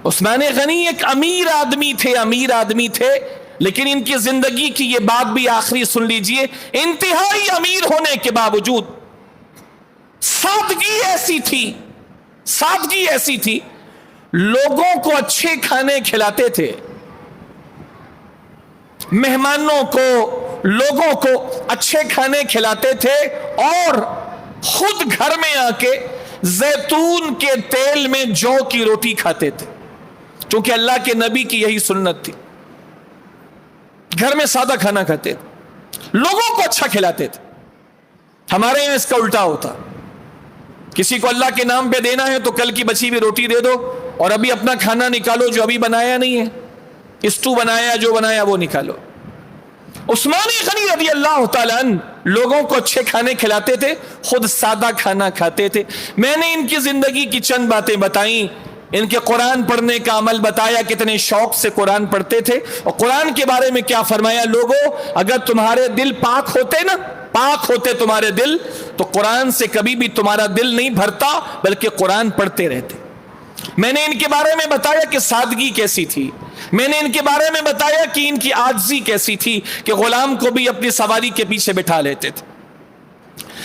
عثمان غنی ایک امیر آدمی تھے، امیر آدمی تھے، لیکن ان کی زندگی کی یہ بات بھی آخری سن لیجئے، انتہائی امیر ہونے کے باوجود سادگی ایسی تھی، سادگی ایسی تھی، لوگوں کو اچھے کھانے کھلاتے تھے، مہمانوں کو، لوگوں کو اچھے کھانے کھلاتے تھے، اور خود گھر میں آ کے زیتون کے تیل میں جو کی روٹی کھاتے تھے، کیونکہ اللہ کے نبی کی یہی سنت تھی۔ گھر میں سادہ کھانا کھاتے تھے، لوگوں کو اچھا کھلاتے تھے۔ ہمارے یہاں اس کا الٹا ہوتا، کسی کو اللہ کے نام پہ دینا ہے تو کل کی بچی ہوئی روٹی دے دو، اور ابھی اپنا کھانا نکالو جو ابھی بنایا نہیں ہے، اسٹو بنایا جو بنایا وہ نکالو۔ عثمان غنی رضی اللہ تعالیٰ عنہ لوگوں کو اچھے کھانے کھلاتے تھے، خود سادہ کھانا کھاتے تھے۔ میں نے ان کی زندگی کی چند باتیں بتائیں، ان کے قرآن پڑھنے کا عمل بتایا، کتنے شوق سے قرآن پڑھتے تھے، اور قرآن کے بارے میں کیا فرمایا، لوگوں اگر تمہارے دل پاک ہوتے نا، پاک ہوتے تمہارے دل، تو قرآن سے کبھی بھی تمہارا دل نہیں بھرتا، بلکہ قرآن پڑھتے رہتے۔ میں نے ان کے بارے میں بتایا کہ سادگی کیسی تھی، میں نے ان کے بارے میں بتایا کہ ان کی عاجزی کیسی تھی، کہ غلام کو بھی اپنی سواری کے پیچھے بٹھا لیتے تھے۔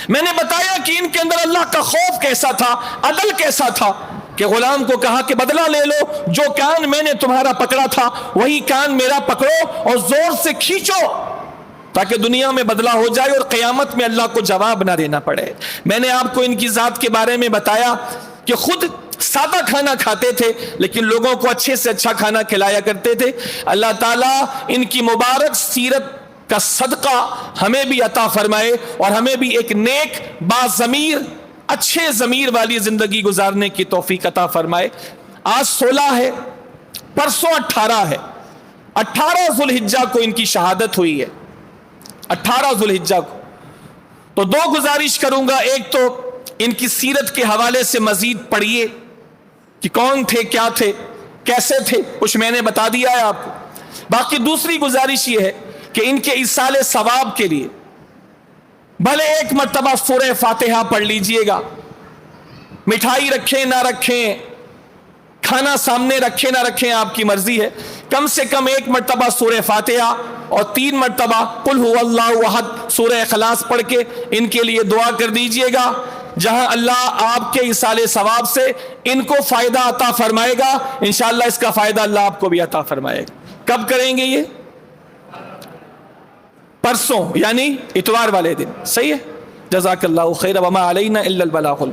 میں نے بتایا کہ ان کے اندر اللہ کا خوف کیسا تھا، عدل کیسا تھا، کہ غلام کو کہا کہ بدلہ لے لو، جو کان میں نے تمہارا پکڑا تھا وہی کان میرا پکڑو اور زور سے کھینچو، تاکہ دنیا میں بدلہ ہو جائے اور قیامت میں اللہ کو جواب نہ دینا پڑے۔ میں نے آپ کو ان کی ذات کے بارے میں بتایا کہ خود سادہ کھانا کھاتے تھے، لیکن لوگوں کو اچھے سے اچھا کھانا کھلایا کرتے تھے۔ اللہ تعالیٰ ان کی مبارک سیرت کا صدقہ ہمیں بھی عطا فرمائے، اور ہمیں بھی ایک نیک باضمیر، اچھے ضمیر والی زندگی گزارنے کی توفیق عطا فرمائے۔ آج 16 ہے، پرسوں 18 ہے، 18 ذوالحجہ کو ان کی شہادت ہوئی ہے، 18 ذوالحجہ کو۔ تو دو گزارش کروں گا، ایک تو ان کی سیرت کے حوالے سے مزید پڑھیے کہ کون تھے، کیا تھے، کیسے تھے، کچھ میں نے بتا دیا ہے آپ کو۔ باقی دوسری گزارش یہ ہے کہ ان کے ایصال ثواب کے لیے بھلے ایک مرتبہ سورہ فاتحہ پڑھ لیجئے گا، مٹھائی رکھیں نہ رکھیں، کھانا سامنے رکھیں نہ رکھیں، آپ کی مرضی ہے، کم سے کم ایک مرتبہ سورہ فاتحہ اور 3 مرتبہ قل هو اللہ احد سورہ اخلاص پڑھ کے ان کے لیے دعا کر دیجئے گا، جہاں اللہ آپ کے ایصال ثواب سے ان کو فائدہ عطا فرمائے گا، انشاءاللہ اس کا فائدہ اللہ آپ کو بھی عطا فرمائے گا۔ کب کریں گے یہ؟ پرسوں، یعنی اتوار والے دن، صحیح ہے؟ جزاک اللہ خیر، وما علینا الا البلاغ۔